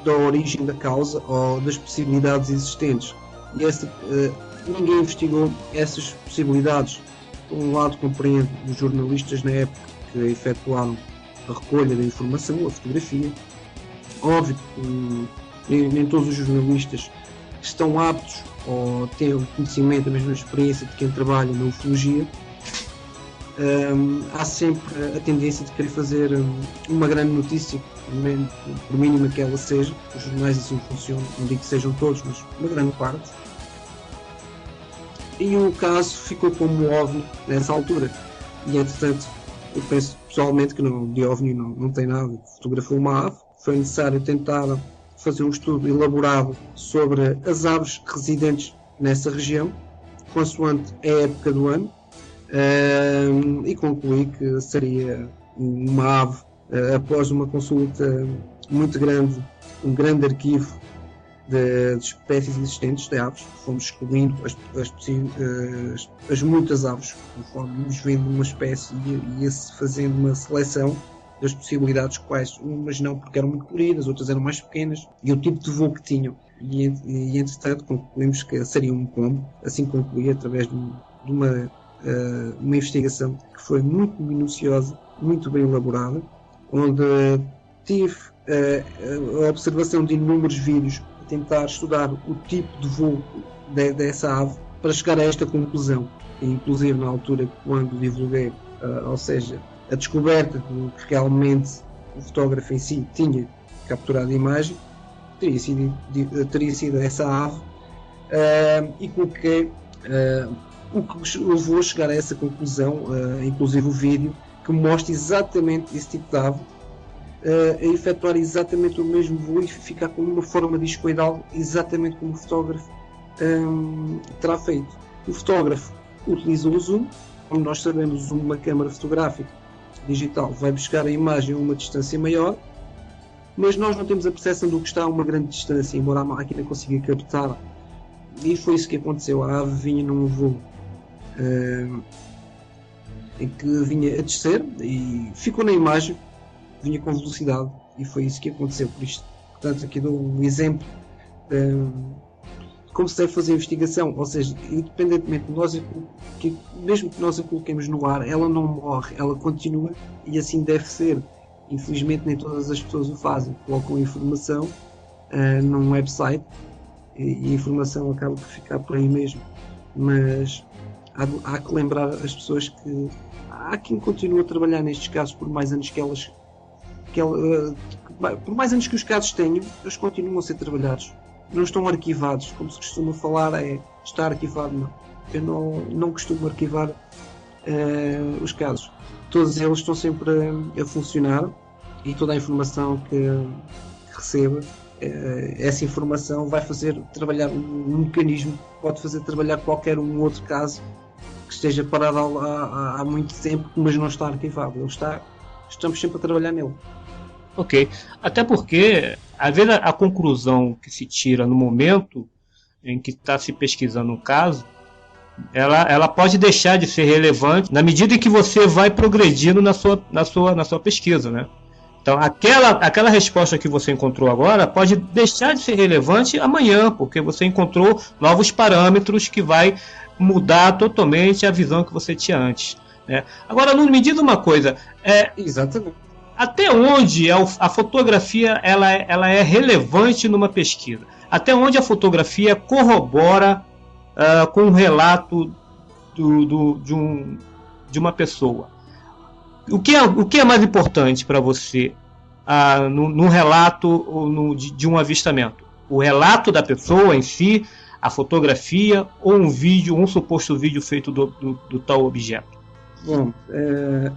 da origem da causa ou das possibilidades existentes. E ninguém investigou essas possibilidades. Por um lado, compreendo os jornalistas na época que efetuaram a recolha da informação, a fotografia. Óbvio que nem todos os jornalistas estão aptos ou têm o conhecimento, a mesma experiência de quem trabalha na ufologia. Há sempre a tendência de querer fazer uma grande notícia, por mínima que ela seja. Os jornais assim funcionam, não digo que sejam todos, mas uma grande parte. E o caso ficou como OVNI nessa altura. E entretanto, eu penso pessoalmente que de OVNI não tem nada. Fotografou uma ave, foi necessário tentar fazer um estudo elaborado sobre as aves residentes nessa região, consoante a época do ano. E concluí que seria uma ave, após uma consulta muito grande, um grande arquivo de espécies existentes de aves. Fomos excluindo as muitas aves, conforme nos vendo uma espécie, e ia-se fazendo uma seleção das possibilidades, quais umas não, porque eram muito coloridas, outras eram mais pequenas, e o tipo de voo que tinham. E entretanto concluímos que seria um pombo. Assim concluí, através de uma investigação que foi muito minuciosa, muito bem elaborada, onde tive a observação de inúmeros vídeos a tentar estudar o tipo de voo dessa ave para chegar a esta conclusão. E, inclusive, na altura quando divulguei, ou seja, a descoberta de que realmente o fotógrafo em si tinha capturado a imagem, teria sido essa ave, e coloquei o que levou a chegar a essa conclusão, inclusive o vídeo, que mostra exatamente esse tipo de ave, a efetuar exatamente o mesmo voo e ficar com uma forma discoidal, exatamente como o fotógrafo terá feito. O fotógrafo utilizou o zoom. Como nós sabemos, uma câmara fotográfica digital vai buscar a imagem a uma distância maior, mas nós não temos a percepção do que está a uma grande distância, embora a máquina consiga captar. E foi isso que aconteceu. A ave vinha num voo em que vinha a descer e ficou na imagem, vinha com velocidade, e foi isso que aconteceu. Por isto, portanto, aqui dou um exemplo como se deve fazer a investigação, ou seja, independentemente de nós, mesmo que nós a coloquemos no ar, ela não morre, ela continua e assim deve ser. Infelizmente nem todas as pessoas o fazem, colocam informação num website e a informação acaba por ficar por aí mesmo, mas há que lembrar as pessoas que há quem continua a trabalhar nestes casos por mais anos por mais anos que os casos tenham, eles continuam a ser trabalhados. Não estão arquivados, como se costuma falar, está arquivado, não. Eu não costumo arquivar os casos. Todos eles estão sempre a funcionar e toda a informação que receba, essa informação vai fazer trabalhar um mecanismo que pode fazer trabalhar qualquer outro caso que esteja parado há muito tempo, mas não está arquivado. Estamos sempre a trabalhar nele. Ok, até porque às vezes a conclusão que se tira no momento em que está se pesquisando um caso, ela pode deixar de ser relevante na medida em que você vai progredindo na sua pesquisa, né? Então aquela resposta que você encontrou agora pode deixar de ser relevante amanhã, porque você encontrou novos parâmetros que vai mudar totalmente a visão que você tinha antes, né? Agora, me diz uma coisa, exatamente. Até onde a fotografia ela é relevante numa pesquisa? Até onde a fotografia corrobora com o relato de uma pessoa? O que é mais importante para você num relato de um avistamento? O relato da pessoa em si, a fotografia ou um suposto vídeo feito do tal objeto? Bom,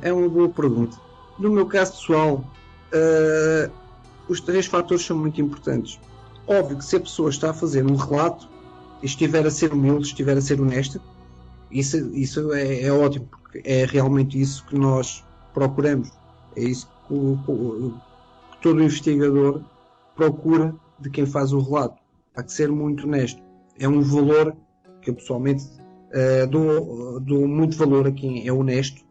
é uma boa pergunta. No meu caso pessoal, os 3 fatores são muito importantes. Óbvio que se a pessoa está a fazer um relato e estiver a ser humilde, estiver a ser honesta, isso é ótimo, porque é realmente isso que nós procuramos. É isso que todo investigador procura de quem faz o relato. Há que ser muito honesto. É um valor que eu pessoalmente dou muito valor a quem é honesto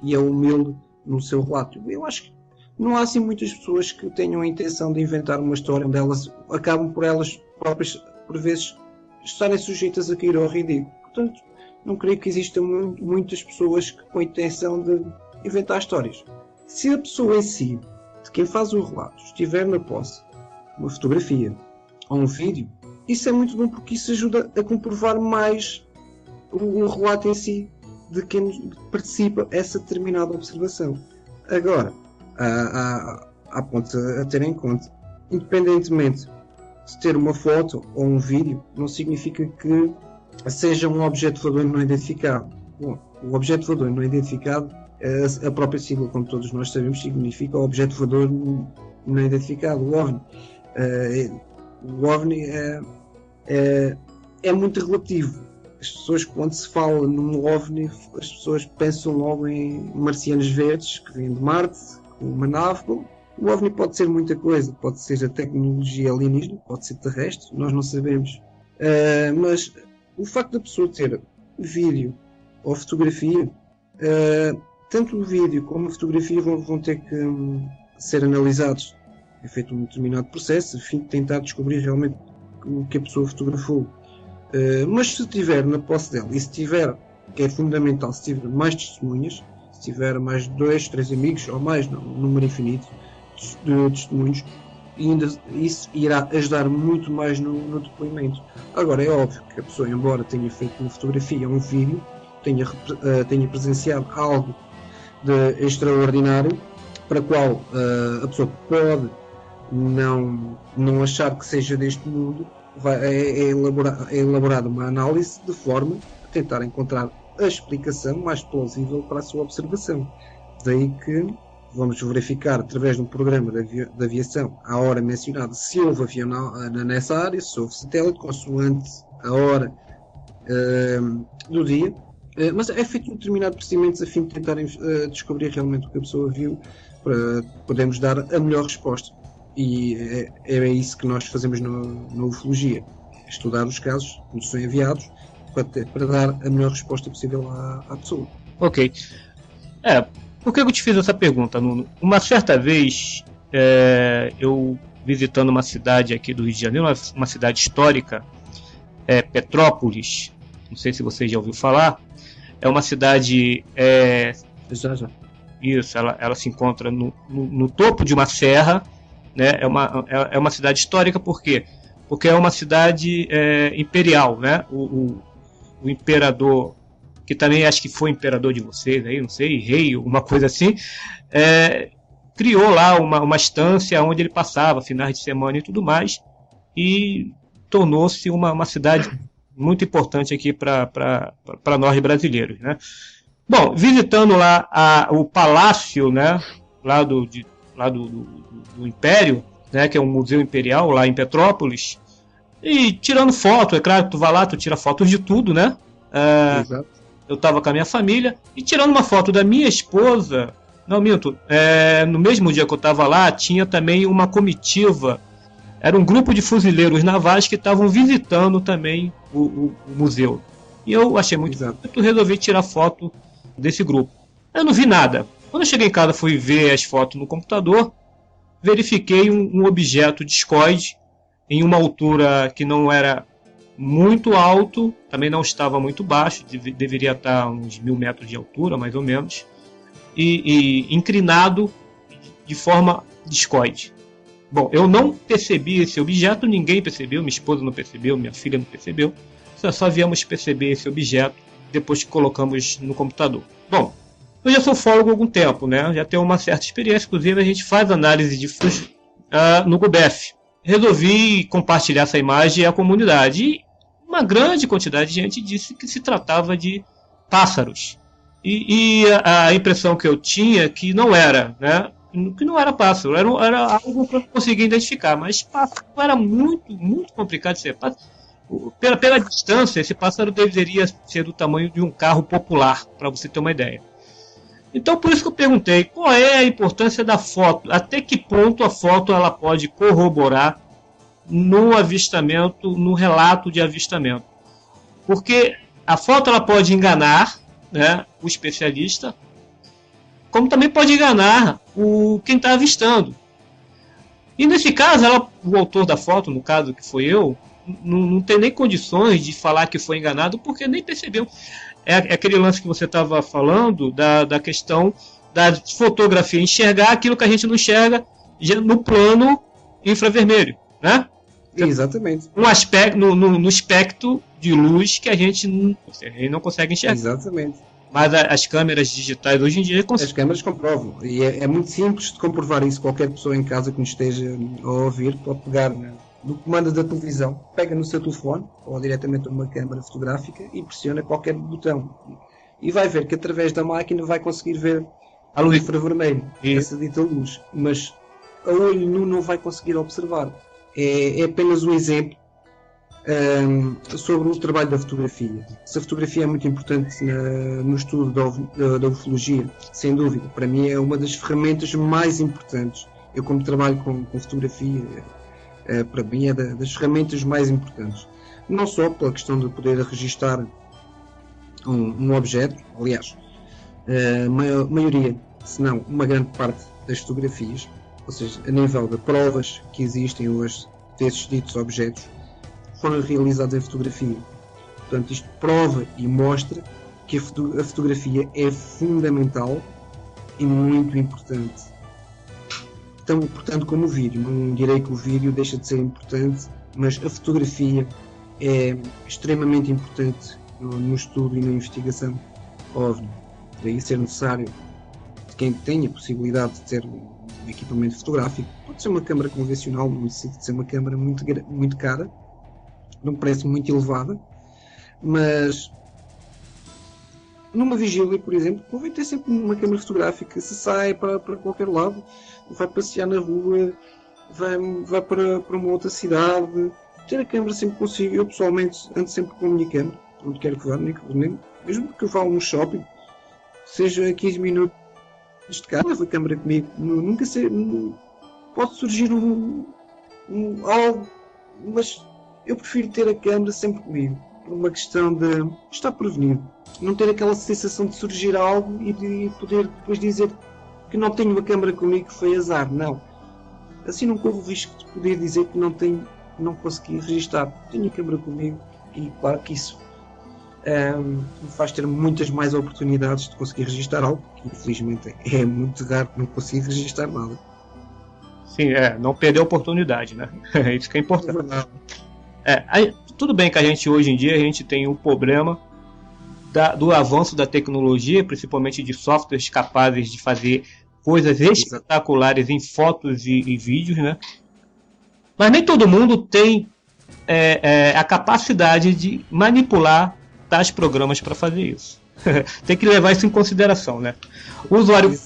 e é humilde no seu relato. Eu acho que não há assim muitas pessoas que tenham a intenção de inventar uma história onde elas acabam por elas próprias, por vezes, estarem sujeitas a cair ao ridículo. Portanto, não creio que existam muitas pessoas com a intenção de inventar histórias. Se a pessoa em si, de quem faz o relato, estiver na posse uma fotografia ou um vídeo, isso é muito bom, porque isso ajuda a comprovar mais o relato em si de quem participa essa determinada observação. Agora, há pontos a ter em conta. Independentemente de ter uma foto ou um vídeo, não significa que seja um objeto voador não identificado. Bom, o objeto voador não identificado, a própria sigla, como todos nós sabemos, significa o objeto voador não identificado, o OVNI. O OVNI é muito relativo. As pessoas, quando se fala num OVNI, as pessoas pensam logo em marcianos verdes que vêm de Marte, com uma nave. Bom, o OVNI pode ser muita coisa, pode ser a tecnologia alienígena, pode ser terrestre, nós não sabemos. Mas o facto da pessoa ter vídeo ou fotografia, tanto o vídeo como a fotografia vão ter que ser analisados. É feito um determinado processo a fim de tentar descobrir realmente o que a pessoa fotografou. Mas se estiver na posse dela, e se tiver, que é fundamental, se tiver mais testemunhas, se tiver mais 2, 3 amigos ou mais, não, um número infinito de testemunhos, e ainda isso irá ajudar muito mais no depoimento. Agora, é óbvio que a pessoa, embora tenha feito uma fotografia ou um vídeo, tenha presenciado algo de extraordinário, para o qual a pessoa pode não achar que seja deste mundo, é elaborada uma análise de forma a tentar encontrar a explicação mais plausível para a sua observação. Daí que vamos verificar através de um programa de aviação à hora mencionada se houve avião nessa área, se houve satélite, consoante a hora do dia. Mas é feito um determinado procedimento a fim de tentarem descobrir realmente o que a pessoa viu, para podermos dar a melhor resposta. E é isso que nós fazemos na ufologia: estudar os casos que nos são enviados para dar a melhor resposta possível à pessoa. Ok. Por que eu te fiz essa pergunta, Nuno? Uma certa vez eu visitando uma cidade aqui do Rio de Janeiro, uma cidade histórica, Petrópolis. Não sei se você já ouviu falar. É uma cidade... Já. Isso, ela se encontra no topo de uma serra, né? É uma cidade histórica, por quê? Porque é uma cidade imperial, né? O imperador, que também acho que foi imperador de vocês, aí, não sei, rei, uma coisa assim, criou lá uma estância onde ele passava finais de semana e tudo mais, e tornou-se uma cidade muito importante aqui para nós brasileiros, né? Bom, visitando lá o palácio, né, lá do Império, né, que é um museu imperial lá em Petrópolis, e tirando foto, é claro, tu vai lá, tu tira fotos de tudo, né? Exato. Eu estava com a minha família e tirando uma foto da minha esposa. Não, minto. No mesmo dia que eu estava lá, tinha também uma comitiva. Era um grupo de fuzileiros navais que estavam visitando também o museu. E eu achei muito bonito, resolvi tirar foto desse grupo. Eu não vi nada. Quando eu cheguei em casa, fui ver as fotos no computador, verifiquei um objeto discoide em uma altura que não era muito alto, também não estava muito baixo, deveria estar uns 1000 metros de altura, mais ou menos, e inclinado de forma discoide. Bom, eu não percebi esse objeto, ninguém percebeu, minha esposa não percebeu, minha filha não percebeu, só viemos perceber esse objeto depois que colocamos no computador. Bom, eu já sou ufólogo há algum tempo, né? Já tenho uma certa experiência, inclusive a gente faz análise de FUS no GUBEF. Resolvi compartilhar essa imagem à comunidade e uma grande quantidade de gente disse que se tratava de pássaros. E a impressão que eu tinha é que não era, né? Que não era pássaro, era algo que eu conseguia identificar, mas pássaro era muito, muito complicado de ser pássaro. Pela distância, esse pássaro deveria ser do tamanho de um carro popular, para você ter uma ideia. Então, por isso que eu perguntei, qual é a importância da foto? Até que ponto a foto ela pode corroborar no avistamento, no relato de avistamento? Porque a foto ela pode enganar, né, o especialista, como também pode enganar quem está avistando. E nesse caso, o autor da foto, no caso que foi eu, não tem nem condições de falar que foi enganado, porque nem percebeu. É aquele lance que você estava falando da questão da fotografia, enxergar aquilo que a gente não enxerga no plano infravermelho, né? Exatamente. Um aspecto, no espectro de luz que a gente não consegue enxergar. Exatamente. Mas as câmeras digitais hoje em dia As câmeras comprovam. E é muito simples de comprovar isso. Qualquer pessoa em casa que nos esteja a ouvir pode pegar no comando da televisão, pega no seu telefone ou diretamente numa câmara fotográfica e pressiona qualquer botão. E vai ver que através da máquina vai conseguir ver a luz infravermelho, essa dita luz. Mas a olho nu não vai conseguir observar. É apenas um exemplo sobre o trabalho da fotografia. Se a fotografia é muito importante no estudo da ufologia, sem dúvida. Para mim é uma das ferramentas mais importantes. Eu, como trabalho com fotografia, para mim é das ferramentas mais importantes. Não só pela questão de poder registar um objeto, aliás, a maioria, se não uma grande parte das fotografias, ou seja, a nível de provas que existem hoje desses ditos objetos, foram realizados em fotografia. Portanto, isto prova e mostra que a fotografia é fundamental e muito importante. Tão importante como o vídeo. Não direi que o vídeo deixa de ser importante, mas a fotografia é extremamente importante no estudo e na investigação OVNI. Daí ser necessário de quem tenha a possibilidade de ter um equipamento fotográfico. Pode ser uma câmara convencional, não necessita de ser uma câmara muito cara, não parece muito elevada, mas numa vigília, por exemplo, convém ter sempre uma câmara fotográfica. Se sai para qualquer lado, vai passear na rua, vai para uma outra cidade, ter a câmara sempre consigo. Eu pessoalmente ando sempre com a minha câmara, onde quero que vá, mesmo que eu vá a um shopping, seja 15 minutos de carro, levo a câmara comigo. Nunca sei, pode surgir algo, mas eu prefiro ter a câmara sempre comigo, por uma questão de estar prevenido. Não ter aquela sensação de surgir algo e de poder depois dizer que não tenho a câmara comigo, que foi azar. Não. Assim não corro o risco de poder dizer que não consegui registar. Tenho a câmera comigo e claro que isso me faz ter muitas mais oportunidades de conseguir registar algo, que infelizmente é muito raro que não consiga registar nada. Sim, não perder a oportunidade, né? Isso que é importante. Tudo bem que a gente hoje em dia a gente tem um problema do avanço da tecnologia, principalmente de softwares capazes de fazer coisas espetaculares em fotos e vídeos, né? Mas nem todo mundo tem a capacidade de manipular tais programas para fazer isso. Tem que levar isso em consideração, né? O usuário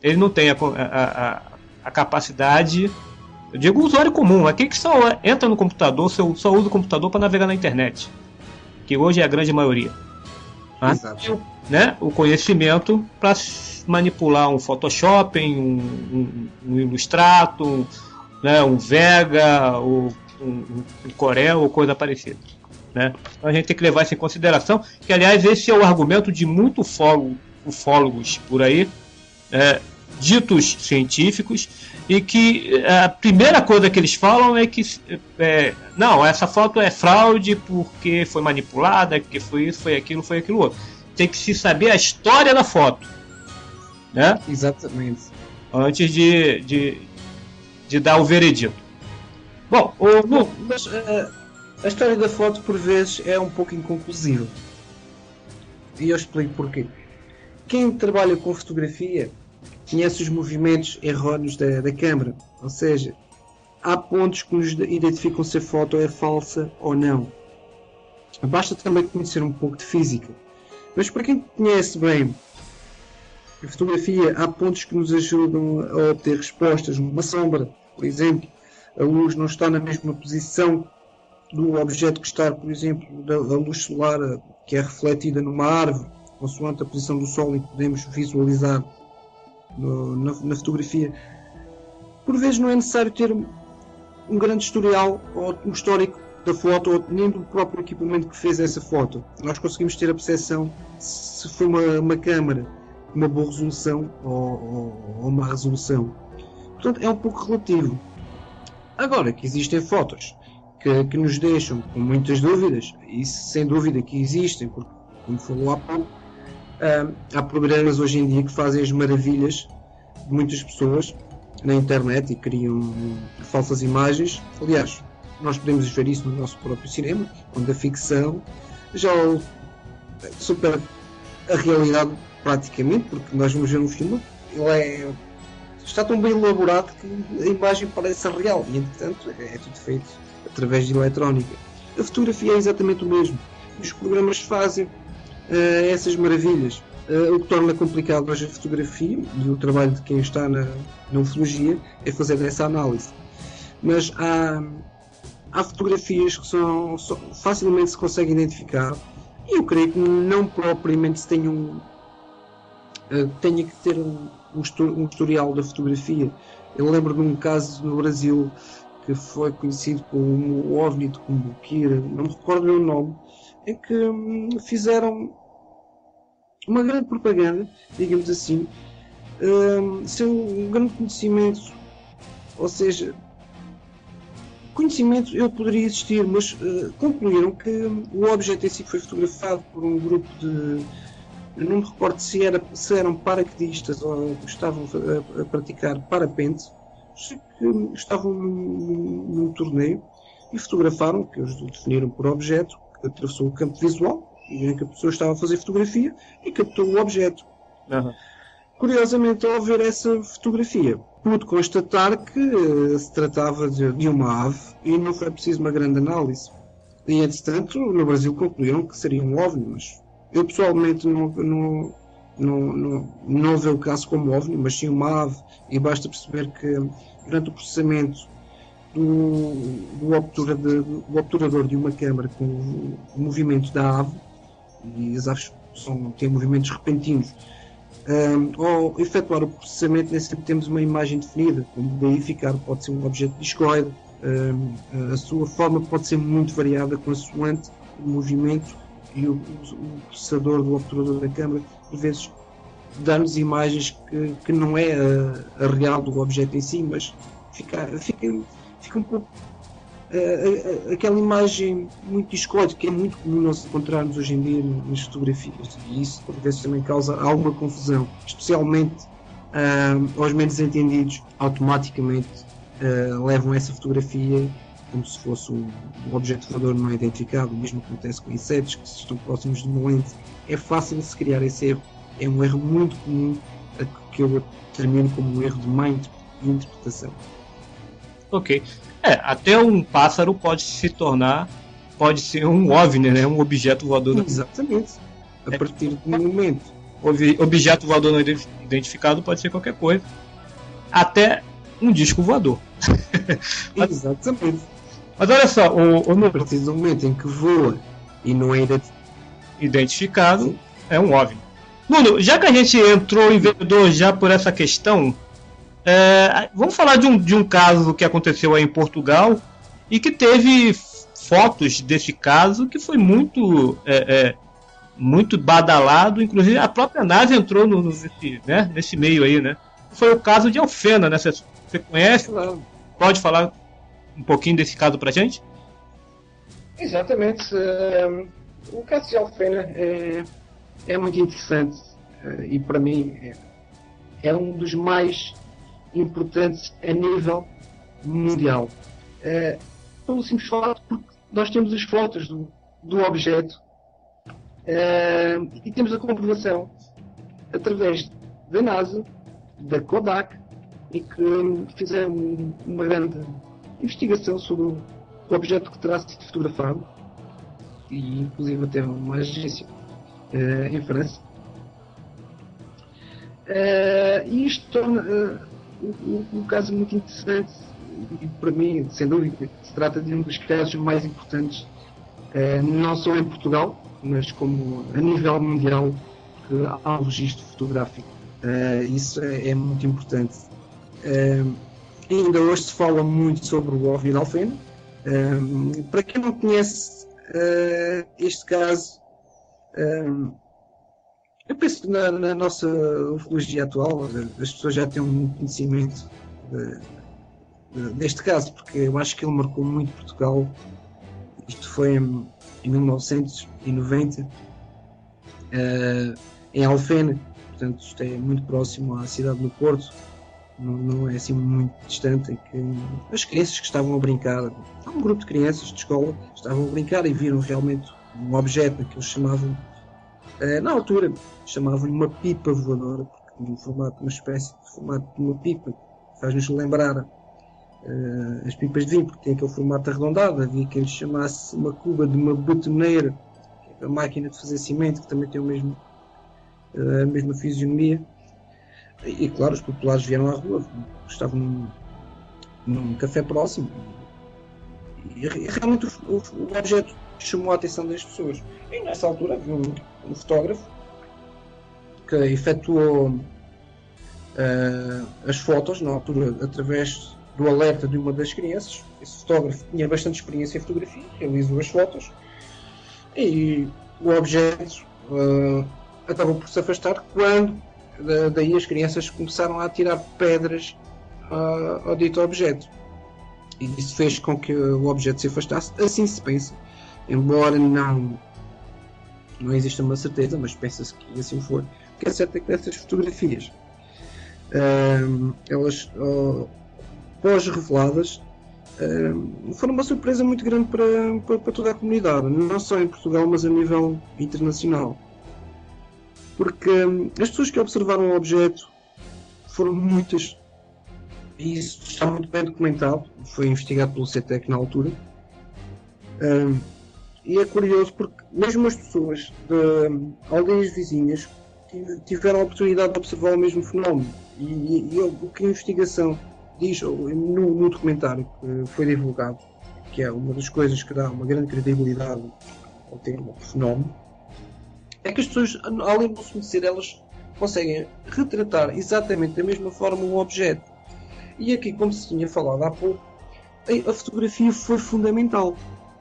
ele não tem a capacidade, eu digo usuário comum, aquele que só entra no computador, só usa o computador para navegar na internet, que hoje é a grande maioria. Mas, né, o conhecimento para manipular um Photoshop, um Illustrator, né, um Vega, um Corel ou coisa parecida. Né? Então a gente tem que levar isso em consideração, que aliás esse é o argumento de muitos ufólogos por aí, ditos científicos, e que a primeira coisa que eles falam é que não, essa foto é fraude porque foi manipulada, que foi isso, foi aquilo outro. Tem que se saber a história da foto, né? Exatamente. Antes de dar o veredito. Bom, mas a história da foto por vezes é um pouco inconclusiva. E eu explico porquê. Quem trabalha com fotografia conhece os movimentos erróneos da câmera, ou seja, há pontos que nos identificam se a foto é falsa ou não. Basta também conhecer um pouco de física. Mas para quem conhece bem a fotografia, há pontos que nos ajudam a obter respostas. Uma sombra, por exemplo, a luz não está na mesma posição do objeto que está, por exemplo, da luz solar que é refletida numa árvore, consoante a posição do sol e que podemos visualizar na fotografia. Por vezes não é necessário ter um grande historial ou um histórico da foto ou nem do próprio equipamento que fez essa foto. Nós conseguimos ter a percepção se foi uma câmara com uma boa resolução ou má resolução. Portanto, é um pouco relativo. Agora que existem fotos que nos deixam com muitas dúvidas, e sem dúvida que existem, porque, como falou há pouco, há programas hoje em dia que fazem as maravilhas de muitas pessoas na internet e criam falsas imagens. Aliás, nós podemos ver isso no nosso próprio cinema, onde a ficção já supera a realidade praticamente, porque nós vamos ver um filme, ele está tão bem elaborado que a imagem parece real e, entretanto, é tudo feito através de eletrónica. A fotografia é exatamente o mesmo. Os programas fazem essas maravilhas. O que torna complicado hoje a fotografia e o trabalho de quem está na ufologia é fazer essa análise. Mas há fotografias que facilmente se consegue identificar, e eu creio que não propriamente se tenha que ter um historial da fotografia. Eu lembro de um caso no Brasil que foi conhecido como o OVNI de Cumbuquira, não me recordo o nome, em que fizeram uma grande propaganda, digamos assim, sem um grande conhecimento, ou seja, conhecimento eu poderia existir, mas concluíram que o objeto em si foi fotografado por um grupo de, eu não me recordo se eram paraquedistas ou estavam a praticar parapente, que estavam num torneio e fotografaram, que eles definiram por objeto, que atravessou o campo visual, e em que a pessoa estava a fazer fotografia e captou o objeto. Uhum. Curiosamente, ao ver essa fotografia, pude constatar que se tratava de uma ave e não foi preciso uma grande análise. E, entretanto, no Brasil concluíram que seria um OVNI, mas eu pessoalmente não vejo o caso como OVNI, mas sim uma ave, e basta perceber que durante o processamento do obturador de uma câmara com o movimento da ave, e as aves têm movimentos repentinos, ao efetuar o processamento nem sempre temos uma imagem definida, como verificar, pode ser um objeto discoide, a sua forma pode ser muito variada consoante o movimento, e o processador do obturador da câmara por vezes dá-nos imagens que não é a real do objeto em si, mas fica um pouco aquela imagem muito discorde que é muito comum nós encontrarmos hoje em dia nas fotografias, e isso por vezes também causa alguma confusão, especialmente aos menos entendidos. Automaticamente levam essa fotografia como se fosse um objeto voador não identificado. O mesmo acontece com insetos que se estão próximos de uma lente. É fácil de se criar esse erro, é um erro muito comum que eu termino como um erro de má interpretação. Ok. Até um pássaro pode ser um OVNI, né? Um objeto voador. Exatamente. A partir do momento. Objeto voador não identificado pode ser qualquer coisa. Até um disco voador. Exatamente. Mas olha só, a partir do momento em que voa e não é identificado, sim, é um OVNI. Nuno, já que a gente entrou em vendedor já por essa questão, vamos falar de um caso que aconteceu aí em Portugal e que teve fotos desse caso que foi muito badalado. Inclusive a própria NASA entrou nesse meio aí, né? Foi o caso de Alfena, né? Você conhece? Pode falar um pouquinho desse caso pra gente? Exatamente. O caso de Alfena é muito interessante e para mim é um dos mais importantes a nível mundial. Pelo simples fato porque nós temos as fotos do objeto e temos a comprovação através da NASA, da Kodak, e que fizeram uma grande investigação sobre o objeto que terá sido fotografado, e inclusive até uma agência em França. E isto torna o caso muito interessante, e para mim, sem dúvida, se trata de um dos casos mais importantes, não só em Portugal, mas como a nível mundial, que há um registro fotográfico. Isso é muito importante. Ainda hoje se fala muito sobre o OVNI de Alfena. Para quem não conhece este caso, eu penso que na nossa ufologia atual as pessoas já têm um conhecimento deste caso, porque eu acho que ele marcou muito Portugal. Isto foi em 1990, em Alfena, portanto isto é muito próximo à cidade do Porto, não é assim muito distante, em que as crianças que estavam a brincar, um grupo de crianças de escola, estavam a brincar e viram realmente um objeto que eles chamavam, na altura, chamavam uma pipa voadora, porque tinha uma espécie de formato de uma pipa, faz-nos lembrar as pipas de vinho, porque tem aquele formato arredondado. Havia quem lhe chamasse uma cuba de uma betoneira, que é a máquina de fazer cimento, que também tem a mesma fisionomia. E claro, os populares vieram à rua, estavam num café próximo, e realmente o objeto chamou a atenção das pessoas. E nessa altura havia um fotógrafo que efetuou as fotos, na altura, através do alerta de uma das crianças. Esse fotógrafo tinha bastante experiência em fotografia, realizou as fotos, e o objeto acabou por se afastar quando daí as crianças começaram a atirar pedras ao dito objeto, e isso fez com que o objeto se afastasse. Assim se pensa, embora não exista uma certeza, mas pensa-se que assim foi. O que é certo é que essas fotografias, elas, pós-reveladas, foram uma surpresa muito grande para toda a comunidade, não só em Portugal, mas a nível internacional. Porque as pessoas que observaram o objeto foram muitas, e isso está muito bem documentado, foi investigado pelo CETEC na altura. E é curioso porque mesmo as pessoas de aldeias vizinhas tiveram a oportunidade de observar o mesmo fenómeno. E o que a investigação diz no documentário que foi divulgado, que é uma das coisas que dá uma grande credibilidade ao termo fenómeno, é que as pessoas, além de conhecer, elas conseguem retratar exatamente da mesma forma o objeto. E aqui, como se tinha falado há pouco, a fotografia foi fundamental,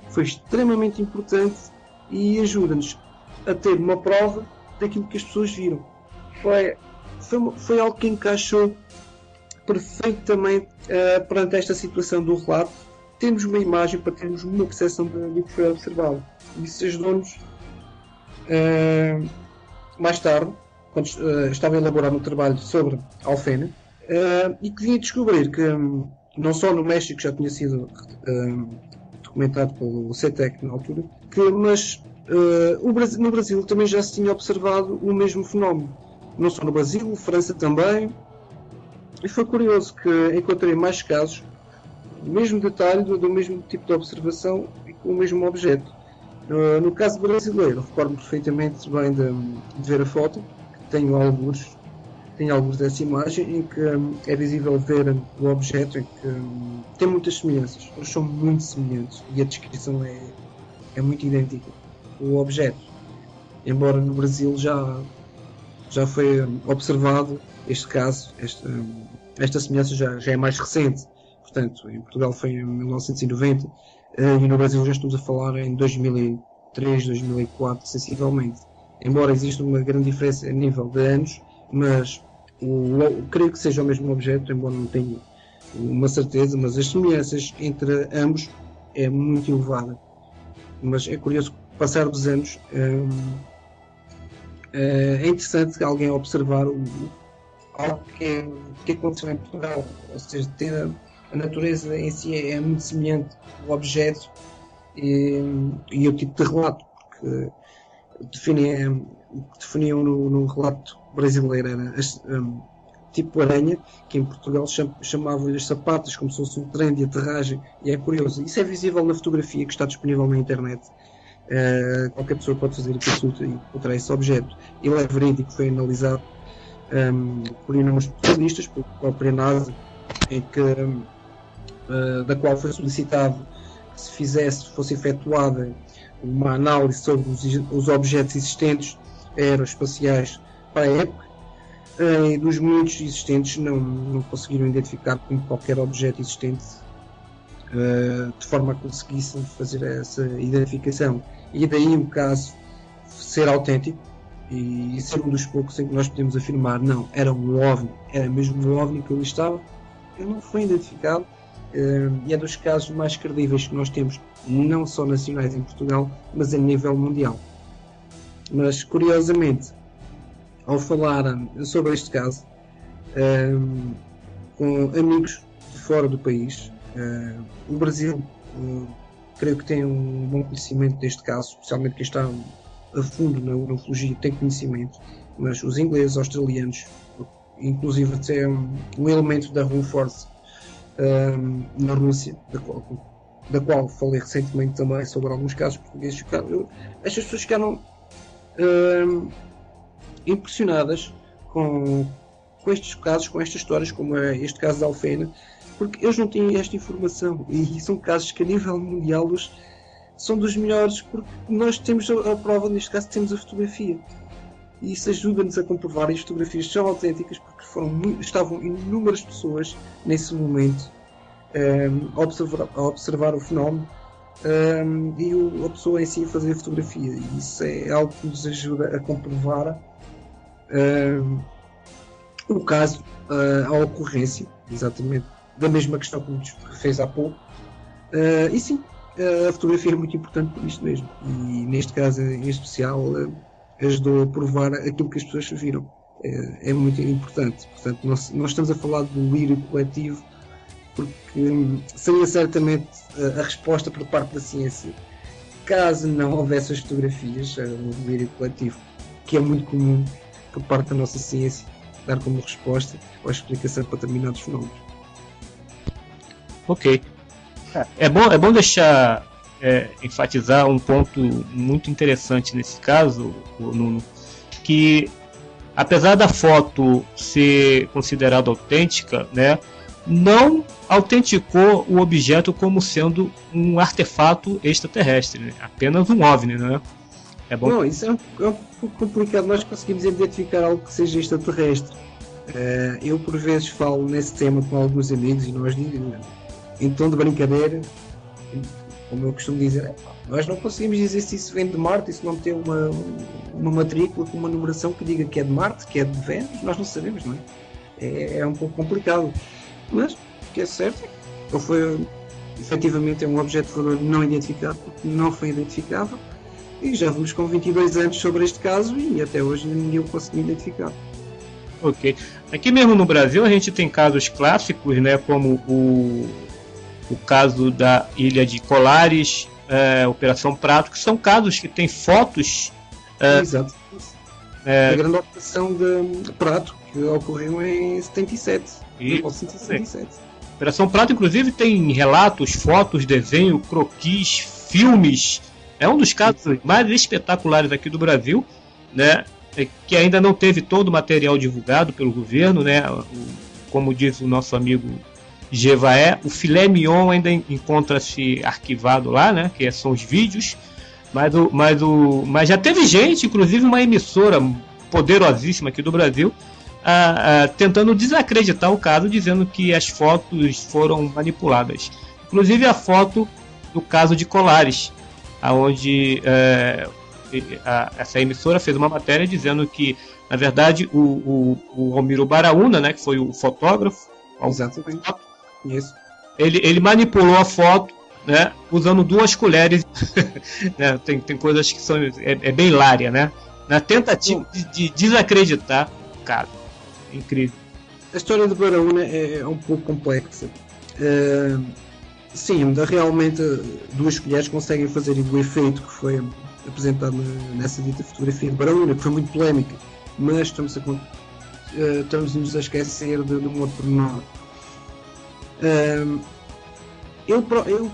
foi extremamente importante e ajuda-nos a ter uma prova daquilo que as pessoas viram. Foi algo que encaixou perfeitamente perante esta situação do relato, temos uma imagem para termos uma percepção do que foi observado. Isso ajudou-nos mais tarde, quando estava a elaborar um trabalho sobre Alfena, e que vinha descobrir que não só no México já tinha sido documentado pelo CETEC na altura, mas no Brasil também já se tinha observado o mesmo fenómeno. Não só no Brasil, França também. E foi curioso que encontrei mais casos, o mesmo detalhe, do mesmo tipo de observação e com o mesmo objeto. No caso brasileiro, recordo-me perfeitamente bem de ver a foto, tenho alguns dessa imagem, em que é visível ver o objeto, em que tem muitas semelhanças, eles são muito semelhantes e a descrição é muito idêntica. O objeto, embora no Brasil já foi observado este caso, esta semelhança já é mais recente. Portanto, em Portugal foi em 1990 e no Brasil já estamos a falar em 2003, 2004, sensivelmente. Embora exista uma grande diferença a nível de anos, mas creio que seja o mesmo objeto, embora não tenha uma certeza, mas as semelhanças entre ambos é muito elevada. Mas é curioso que, passar dos anos, é interessante alguém observar algo que aconteceu em Portugal, ou seja, ter a natureza em si é muito semelhante ao objeto e o tipo de relato, porque o que definiam no relato brasileiro era tipo aranha, que em Portugal chamavam-lhe as sapatas, como se fosse um trem de aterragem, e é curioso. Isso é visível na fotografia que está disponível na internet. Qualquer pessoa pode fazer a consulta e encontrar esse objeto. Ele é verídico, foi analisado por inúmeros especialistas, pela própria NASA, da qual foi solicitado que fosse efetuada uma análise sobre os objetos existentes aeroespaciais para a época, e dos muitos existentes não conseguiram identificar como qualquer objeto existente de forma a conseguissem fazer essa identificação. E daí o caso ser autêntico e ser um dos poucos em que nós podemos afirmar, não, era um OVNI, era mesmo um OVNI que ali estava, ele não foi identificado, e é dos casos mais credíveis que nós temos, não só nacionais em Portugal, mas a nível mundial. Mas, curiosamente, ao falar sobre este caso com amigos de fora do país, o Brasil creio que tem um bom conhecimento deste caso, especialmente quem está a fundo na ufologia tem conhecimento, mas os ingleses, australianos, inclusive até um elemento da RUFORCE na Rússia, da qual falei recentemente também sobre alguns casos portugueses, estas pessoas ficaram impressionadas com estes casos, com estas histórias, como é este caso da Alfena, porque eles não têm esta informação e são casos que a nível mundial são dos melhores, porque nós temos a prova, neste caso temos a fotografia, e isso ajuda-nos a comprovar, e as fotografias são autênticas porque estavam inúmeras pessoas nesse momento a observar o fenómeno, e a pessoa em si a fazer a fotografia, e isso é algo que nos ajuda a comprovar o caso, a ocorrência, exatamente, da mesma questão que nos fez há pouco. E sim, a fotografia é muito importante por isto mesmo, e neste caso em especial ajudou a provar aquilo que as pessoas viram. É muito importante. Portanto, nós estamos a falar do lírio coletivo, porque seria certamente a resposta por parte da ciência, caso não houvesse as fotografias, o lírio coletivo, que é muito comum por parte da nossa ciência dar como resposta ou explicação para determinados fenómenos. Ok. É bom deixar enfatizar um ponto muito interessante nesse caso, Nuno, que apesar da foto ser considerada autêntica, né, não autenticou o objeto como sendo um artefato extraterrestre, né? Apenas um OVNI, né? É bom. Não, isso é um pouco complicado. Nós conseguimos identificar algo que seja extraterrestre. Eu por vezes falo nesse tema com alguns amigos e nós dizemos, em tom de brincadeira, como eu costumo dizer, nós não conseguimos dizer se isso vem de Marte, se não tem uma matrícula com uma numeração que diga que é de Marte, que é de Vênus, nós não sabemos, não é? É um pouco complicado. Mas o que é certo é que ele foi, efetivamente, é um objeto voador não identificado, porque não foi identificável, e já vamos com 22 anos sobre este caso e até hoje ninguém o conseguiu identificar. Ok. Aqui mesmo no Brasil a gente tem casos clássicos, né, como o caso da ilha de Colares, Operação Prato, que são casos que têm fotos. Exato. A grande operação de Prato, que ocorreu em 77. 1977. Operação Prato, inclusive, tem relatos, fotos, desenho, croquis, filmes. É um dos casos mais espetaculares aqui do Brasil, né? Que ainda não teve todo o material divulgado pelo governo, né? Como diz o nosso amigo Jevaé, o filé mignon ainda encontra-se arquivado lá, né? Que são os vídeos, mas já teve gente, inclusive uma emissora poderosíssima aqui do Brasil, tentando desacreditar o caso, dizendo que as fotos foram manipuladas. Inclusive a foto do caso de Colares, onde essa emissora fez uma matéria dizendo que, na verdade, o Almiro Baraúna, né, que foi o fotógrafo, exatamente, isso, ele manipulou a foto, né, usando 2 colheres. Né, tem coisas que são bem hilária, né, na tentativa de desacreditar o caso. Incrível. A história de Baraúna é um pouco complexa. Sim, realmente 2 colheres conseguem fazer o efeito que foi apresentado nessa dita fotografia de Baraúna, que foi muito polémica, mas estamos-nos a esquecer de um outro pormenor. Eu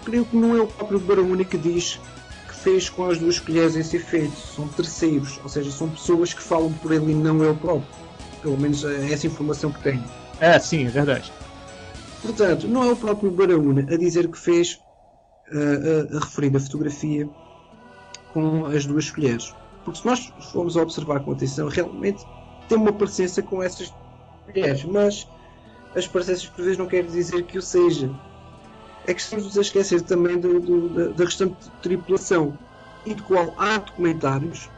creio que não é o próprio Baraúna que diz que fez com as 2 colheres esse efeito, são terceiros, ou seja, são pessoas que falam por ele e não é o próprio. Pelo menos é essa informação que tenho. Sim, é verdade. Portanto, não é o próprio Baraúna a dizer que fez a referida fotografia com as 2 colheres. Porque se nós formos a observar com atenção, realmente tem uma parecência com essas colheres, mas as parecências por vezes não quer dizer que o seja. É que estamos a esquecer também da restante tripulação, e do qual há documentários,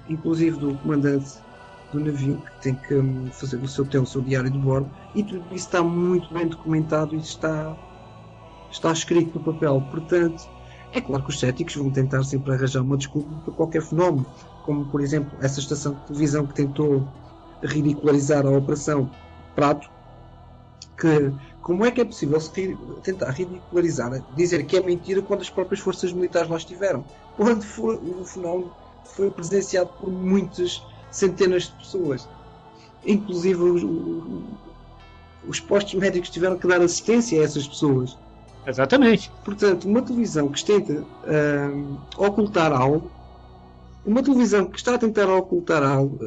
inclusive do comandante do navio, que tem que fazer o seu diário de bordo, e tudo isso está muito bem documentado e está escrito no papel. Portanto, é claro que os céticos vão tentar sempre arranjar uma desculpa para qualquer fenómeno, como por exemplo essa estação de televisão que tentou ridicularizar a Operação Prato, que como é que é possível tentar ridicularizar, dizer que é mentira quando as próprias forças militares lá estiveram, quando o fenómeno foi presenciado por muitas centenas de pessoas, inclusive os postos médicos tiveram que dar assistência a essas pessoas. Exatamente. Portanto, uma televisão que tenta ocultar algo, uma televisão que está a tentar ocultar algo,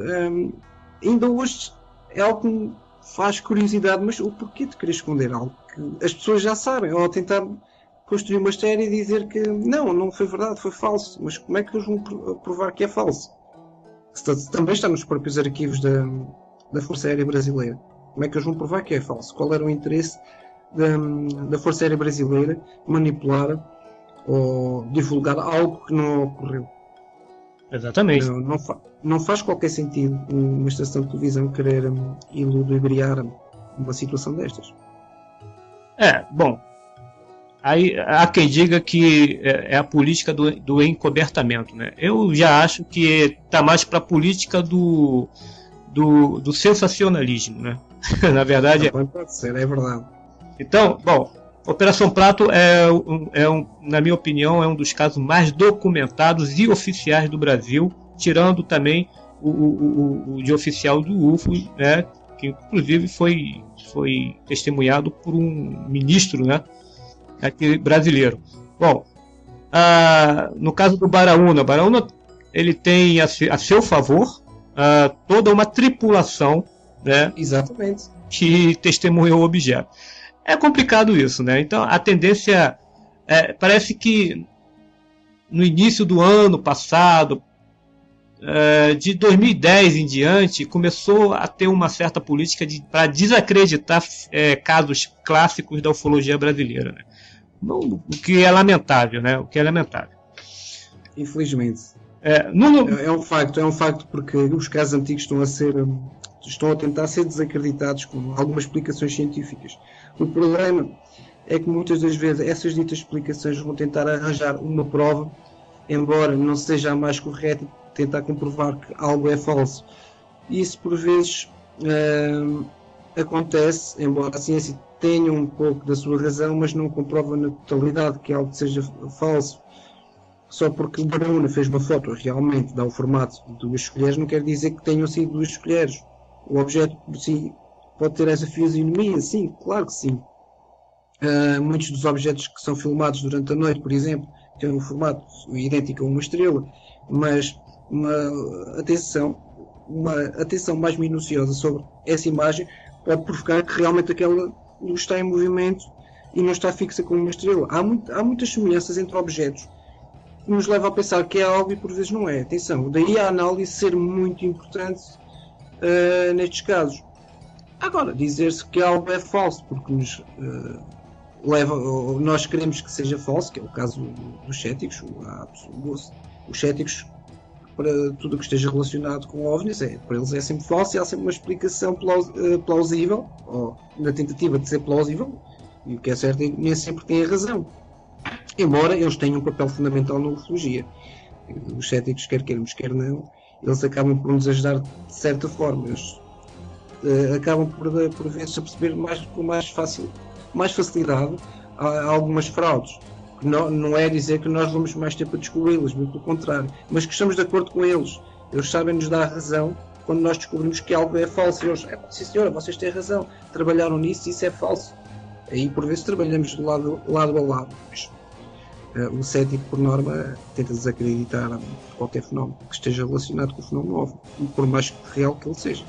ainda hoje é algo que me faz curiosidade, mas o porquê de querer esconder algo que as pessoas já sabem, ou tentar construir uma história e dizer que não foi verdade, foi falso, mas como é que eles vão provar que é falso? Também está nos próprios arquivos da Força Aérea Brasileira. Como é que eles vão provar que é falso? Qual era o interesse da Força Aérea Brasileira manipular ou divulgar algo que não ocorreu? Exatamente. Não faz qualquer sentido uma estação de televisão querer iludibriar uma situação destas. Bom, aí há quem diga que é a política do encobertamento, né? Eu já acho que está mais para a política do sensacionalismo, né? Na verdade, pode ser, é verdade. Então, bom, Operação Prato na minha opinião, é um dos casos mais documentados e oficiais do Brasil, tirando também o de oficial do UFO, né? Que inclusive foi testemunhado por um ministro, né? Aqui brasileiro. Bom, no caso do Baraúna, ele tem a seu favor toda uma tripulação, né? Exatamente. Que testemunhou o objeto. É complicado isso, né? Então a tendência parece que no início do ano passado, de 2010 em diante, começou a ter uma certa política para desacreditar casos clássicos da ufologia brasileira, né? O que é lamentável, né? O que é lamentável. Infelizmente. É um facto porque os casos antigos estão estão a tentar ser desacreditados com algumas explicações científicas. O problema é que muitas das vezes essas ditas explicações vão tentar arranjar uma prova, embora não seja a mais correta, tentar comprovar que algo é falso. E isso por vezes acontece, embora a ciência tenha um pouco da sua razão, mas não comprova na totalidade que algo seja falso. Só porque o Barahona fez uma foto realmente dá o formato de 2 colheres, não quer dizer que tenham sido 2 colheres. O objeto por si pode ter essa fisionomia, sim, claro que sim. Muitos dos objetos que são filmados durante a noite, por exemplo, têm um formato idêntico a uma estrela, mas uma atenção mais minuciosa sobre essa imagem pode provocar que realmente aquela luz está em movimento e não está fixa como uma estrela. Há muitas semelhanças entre objetos que nos leva a pensar que é algo e por vezes não é. Atenção, daí a análise ser muito importante nestes casos. Agora, dizer-se que algo é falso porque nos leva, ou nós queremos que seja falso, que é o caso dos céticos. Os céticos, para tudo o que esteja relacionado com OVNIs, para eles é sempre falso e há sempre uma explicação plausível, ou na tentativa de ser plausível, e o que é certo é que nem sempre têm a razão. Embora eles tenham um papel fundamental na ufologia. Os céticos, quer queiramos, quer não, eles acabam por nos ajudar de certa forma. Eles acabam por vezes a perceber com mais facilidade algumas fraudes. Não é dizer que nós vamos mais tempo a descobri-las, muito pelo contrário, mas que estamos de acordo com eles. Eles sabem nos dar razão quando nós descobrimos que algo é falso. E eles, sim senhora, vocês têm razão, trabalharam nisso e isso é falso. Aí por vezes trabalhamos de lado a lado. Mas, o cético, por norma, tenta desacreditar qualquer fenómeno que esteja relacionado com o fenómeno OVNI, por mais real que ele seja.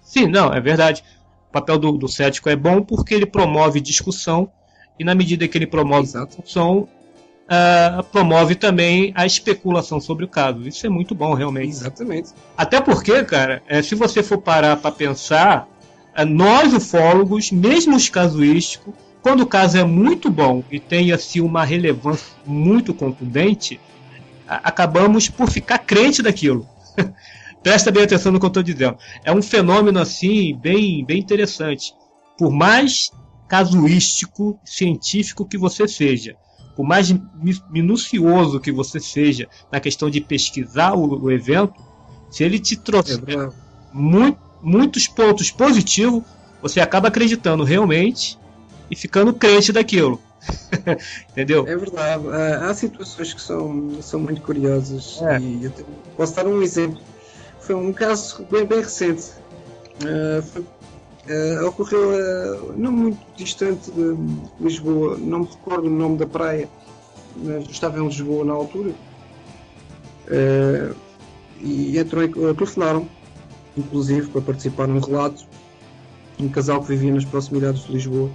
Sim, não, é verdade. O papel do cético é bom porque ele promove discussão e na medida que ele promove discussão, promove também a especulação sobre o caso. Isso é muito bom, realmente. Exatamente. Até porque, cara, se você for parar para pensar, nós ufólogos, mesmo os casuísticos, quando o caso é muito bom e tem assim uma relevância muito contundente, acabamos por ficar crente daquilo. Presta bem atenção no que eu estou dizendo. É um fenômeno assim bem interessante. Por mais casuístico, científico que você seja, por mais minucioso que você seja na questão de pesquisar o evento, se ele te trouxer muitos pontos positivos, você acaba acreditando realmente e ficando crente daquilo. Entendeu? É verdade. Há situações que são muito curiosas. E eu posso dar um exemplo. Foi um caso bem recente. Ocorreu não muito distante de Lisboa. Não me recordo o nome da praia, mas estava em Lisboa na altura. E telefonaram, inclusive, para participar num relato. Um casal que vivia nas proximidades de Lisboa.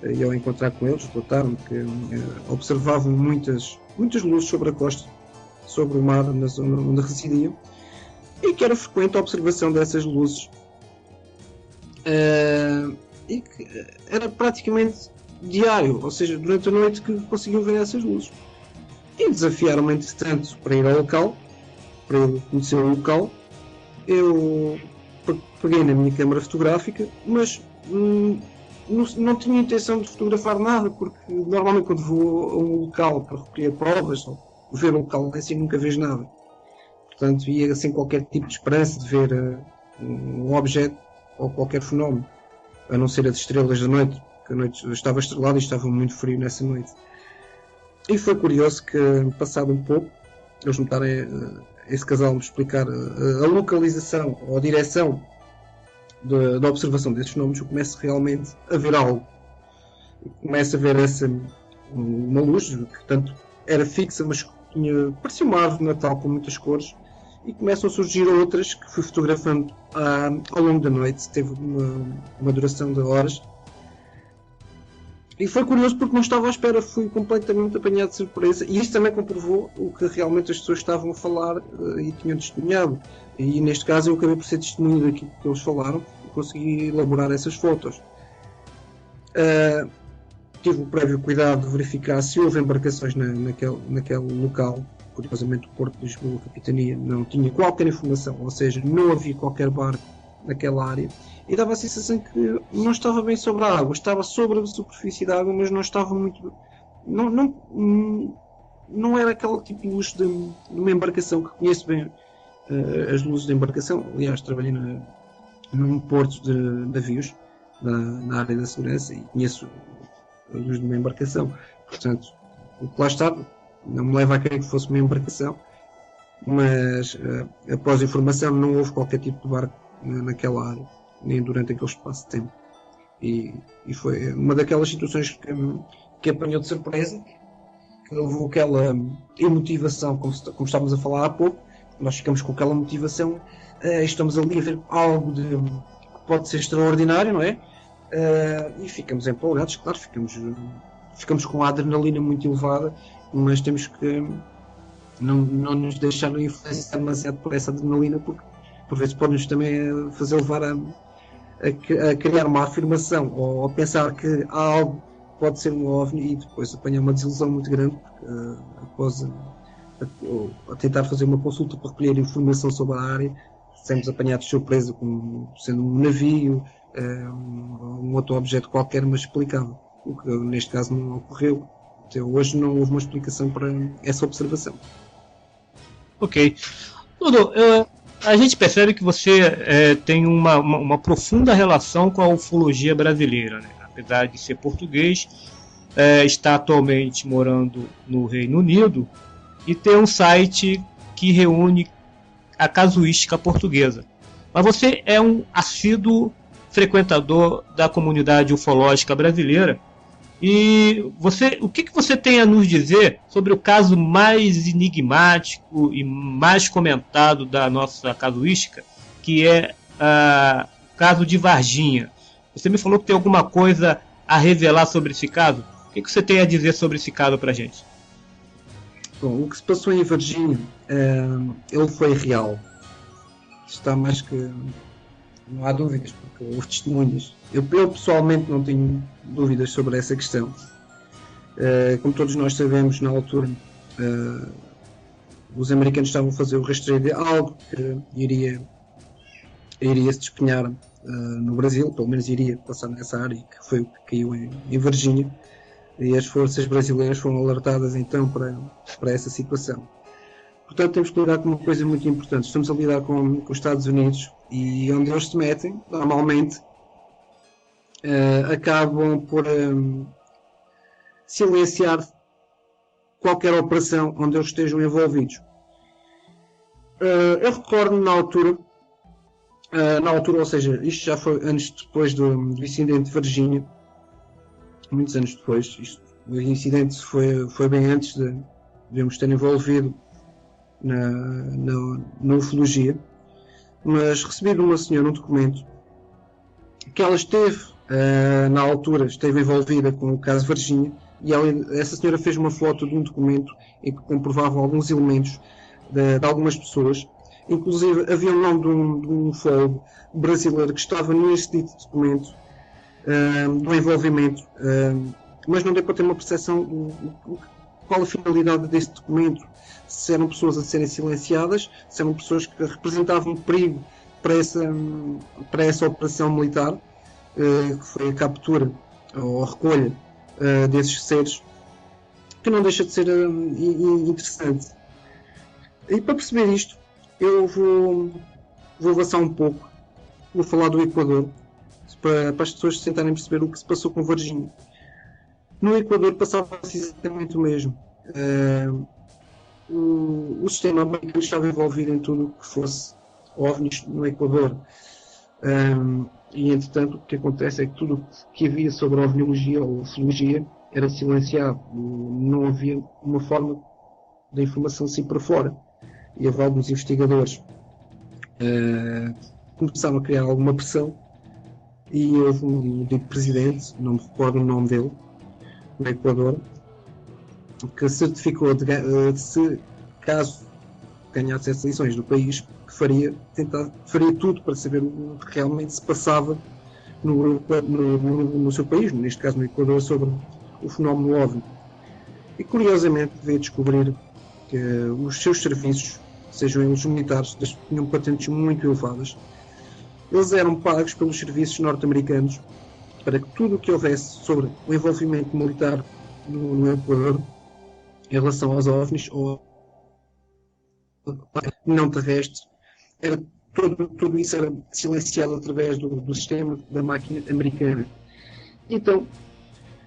E ao encontrar com eles, relataram que observavam muitas luzes sobre a costa, sobre o mar, na zona onde residiam, e que era frequente a observação dessas luzes. E que era praticamente diário, ou seja, durante a noite que conseguiam ver essas luzes. E desafiaram-me, entretanto, para ir ao local, para eu conhecer o local. Eu peguei na minha câmara fotográfica, mas não tinha intenção de fotografar nada, porque normalmente quando vou a um local para recolher provas ou ver um local assim nunca vejo nada. Portanto, ia sem qualquer tipo de esperança de ver um objeto ou qualquer fenómeno, a não ser as estrelas da noite, porque a noite estava estrelada e estava muito frio nessa noite. E foi curioso que, passado um pouco, eles notarem esse casal me explicar a localização ou a direção da observação desses fenómenos, eu começo realmente a ver algo. Começo a ver uma luz que tanto era fixa, mas parecia uma árvore de Natal com muitas cores, e começam a surgir outras que fui fotografando ao longo da noite. Teve uma duração de horas. E foi curioso porque não estava à espera, fui completamente apanhado de surpresa, e isso também comprovou o que realmente as pessoas estavam a falar e tinham testemunhado. E neste caso eu acabei por ser testemunho daquilo que eles falaram e consegui elaborar essas fotos. Tive o prévio cuidado de verificar se houve embarcações naquele local. Curiosamente o Porto de Lisboa, a Capitania, não tinha qualquer informação, ou seja, não havia qualquer barco naquela área, e dava a sensação que não estava bem sobre a água, estava sobre a superfície da água, mas não estava muito... Não era aquele tipo de luz de uma embarcação, que conheço bem as luzes de embarcação. Aliás, trabalhei num porto de navios, na área da segurança, e conheço a luz de uma embarcação. Portanto, o que lá estava não me leva a crer que fosse uma embarcação, mas após a informação não houve qualquer tipo de barco naquela área, nem durante aquele espaço de tempo. E foi uma daquelas situações que apanhou de surpresa, que levou aquela emotivação, como estávamos a falar há pouco. Nós ficamos com aquela motivação, estamos ali a ver algo que pode ser extraordinário, não é? E ficamos empolgados, claro, ficamos com a adrenalina muito elevada, mas temos que não nos deixar influenciar demasiado por essa adrenalina, porque por vezes pode-nos também fazer levar a criar uma afirmação, ou a pensar que há algo que pode ser um OVNI, e depois apanhar uma desilusão muito grande, porque após a tentar fazer uma consulta para recolher informação sobre a área, sermos apanhados de surpresa, como sendo um navio, um outro objeto qualquer, mas explicável. O que neste caso não ocorreu. Até hoje não houve uma explicação para essa observação. Ok. Dudu, a gente percebe que você tem uma profunda relação com a ufologia brasileira, né? Apesar de ser português, está atualmente morando no Reino Unido e tem um site que reúne a casuística portuguesa. Mas você é um assíduo frequentador da comunidade ufológica brasileira. E o que você tem a nos dizer sobre o caso mais enigmático e mais comentado da nossa casuística, que é o caso de Varginha? Você me falou que tem alguma coisa a revelar sobre esse caso. O que você tem a dizer sobre esse caso para a gente? Bom, o que se passou em Varginha, ele foi real. Está mais que... Não há dúvidas, porque houve testemunhas. Eu pessoalmente não tenho dúvidas sobre essa questão. Como todos nós sabemos, na altura, os americanos estavam a fazer o rastreio de algo que iria se despenhar no Brasil, pelo menos iria passar nessa área, que foi o que caiu em Varginha. E as forças brasileiras foram alertadas então para essa situação. Portanto, temos que lidar com uma coisa muito importante. Estamos a lidar com os Estados Unidos, e onde eles se metem, normalmente, acabam por silenciar qualquer operação onde eles estejam envolvidos. Eu recordo na altura, ou seja, isto já foi anos depois do incidente de Varginha, muitos anos depois. O incidente foi bem antes de eu me estar envolvido na ufologia, mas recebi de uma senhora um documento que ela na altura esteve envolvida com o caso Varginha, e essa senhora fez uma foto de um documento em que comprovava alguns elementos de algumas pessoas. Inclusive havia o nome de um ufólogo brasileiro que estava neste dito documento, do envolvimento, mas não deu para ter uma percepção qual a finalidade desse documento, se eram pessoas a serem silenciadas, se eram pessoas que representavam perigo para essa operação militar, que foi a captura ou a recolha desses seres, que não deixa de ser interessante. E para perceber isto, eu vou avançar um pouco, vou falar do Equador, para as pessoas tentarem perceber o que se passou com Varginha. No Equador passava-se exatamente o mesmo. O sistema americano estava envolvido em tudo o que fosse OVNIs no Equador. E entretanto o que acontece é que tudo o que havia sobre a ovniologia ou ufologia era silenciado. Não havia uma forma da informação sair para fora. E alguns investigadores começaram a criar alguma pressão, e houve um dito presidente, não me recordo o nome dele, no Equador, que certificou se caso ganhasse essas eleições do país, que faria tudo para saber o que realmente se passava no seu país, neste caso no Equador, sobre o fenómeno OVNI. E curiosamente veio descobrir que os seus serviços, sejam eles militares, tinham patentes muito elevadas, eles eram pagos pelos serviços norte-americanos para que tudo o que houvesse sobre o envolvimento militar no Equador em relação aos OVNIs ou não terrestres, tudo isso era silenciado através do sistema da máquina americana. Então,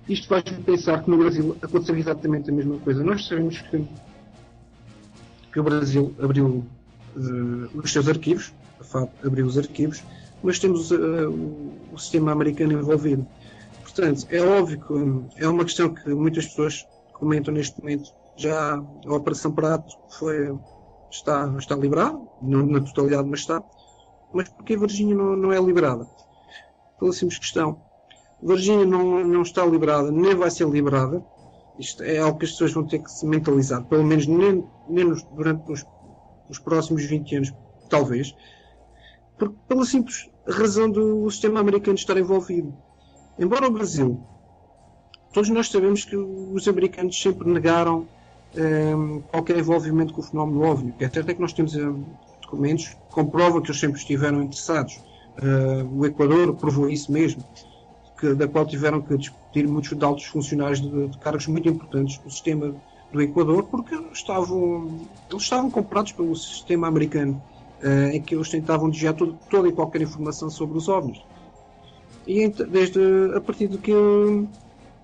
isto faz-me pensar que no Brasil aconteceu exatamente a mesma coisa. Nós sabemos que o Brasil abriu os seus arquivos, a FAP abriu os arquivos, mas temos o sistema americano envolvido. Portanto, é óbvio que é uma questão que muitas pessoas comentam neste momento. Já a Operação Prato está liberada, não na totalidade, mas está. Mas porque a Varginha não é liberada? Pela simples questão. Varginha não está liberada, nem vai ser liberada. Isto é algo que as pessoas vão ter que se mentalizar, pelo menos durante os próximos 20 anos, talvez. Pela simples razão do sistema americano estar envolvido. Embora o Brasil, todos nós sabemos que os americanos sempre negaram qualquer envolvimento com o fenómeno OVNI. O que é certo é que nós temos documentos que comprovam que eles sempre estiveram interessados. O Equador provou isso mesmo, da qual tiveram que discutir muitos de altos funcionários de cargos muito importantes do sistema do Equador, porque eles estavam comprados pelo sistema americano, em que eles tentavam desviar toda e qualquer informação sobre os OVNIs. E a partir de que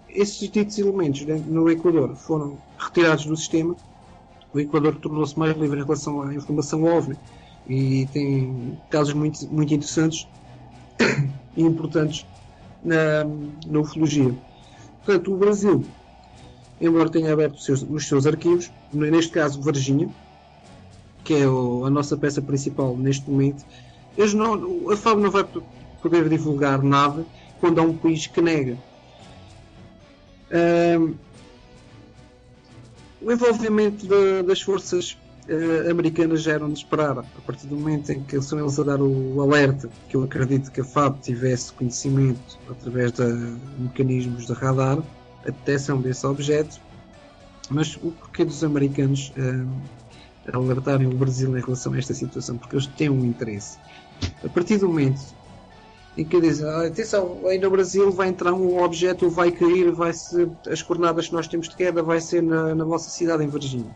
esses ditos elementos no Equador foram retirados do sistema, o Equador tornou-se mais livre em relação à informação OVNI, e tem casos muito, muito interessantes e importantes na ufologia. Portanto, o Brasil, embora tenha aberto os seus arquivos, neste caso Varginha, que é a nossa peça principal neste momento, a FAB não vai poder divulgar nada quando há um país que nega. O envolvimento das forças americanas já era de esperar. A partir do momento em que são eles a dar o alerta, que eu acredito que a FAB tivesse conhecimento através de mecanismos de radar, a detecção desse objeto. Mas o porquê dos americanos alertarem o Brasil em relação a esta situação? Porque eles têm um interesse. A partir do momento em que dizem, atenção, aí no Brasil vai entrar um objeto, vai cair, as coordenadas que nós temos de queda vai ser na vossa cidade em Varginha.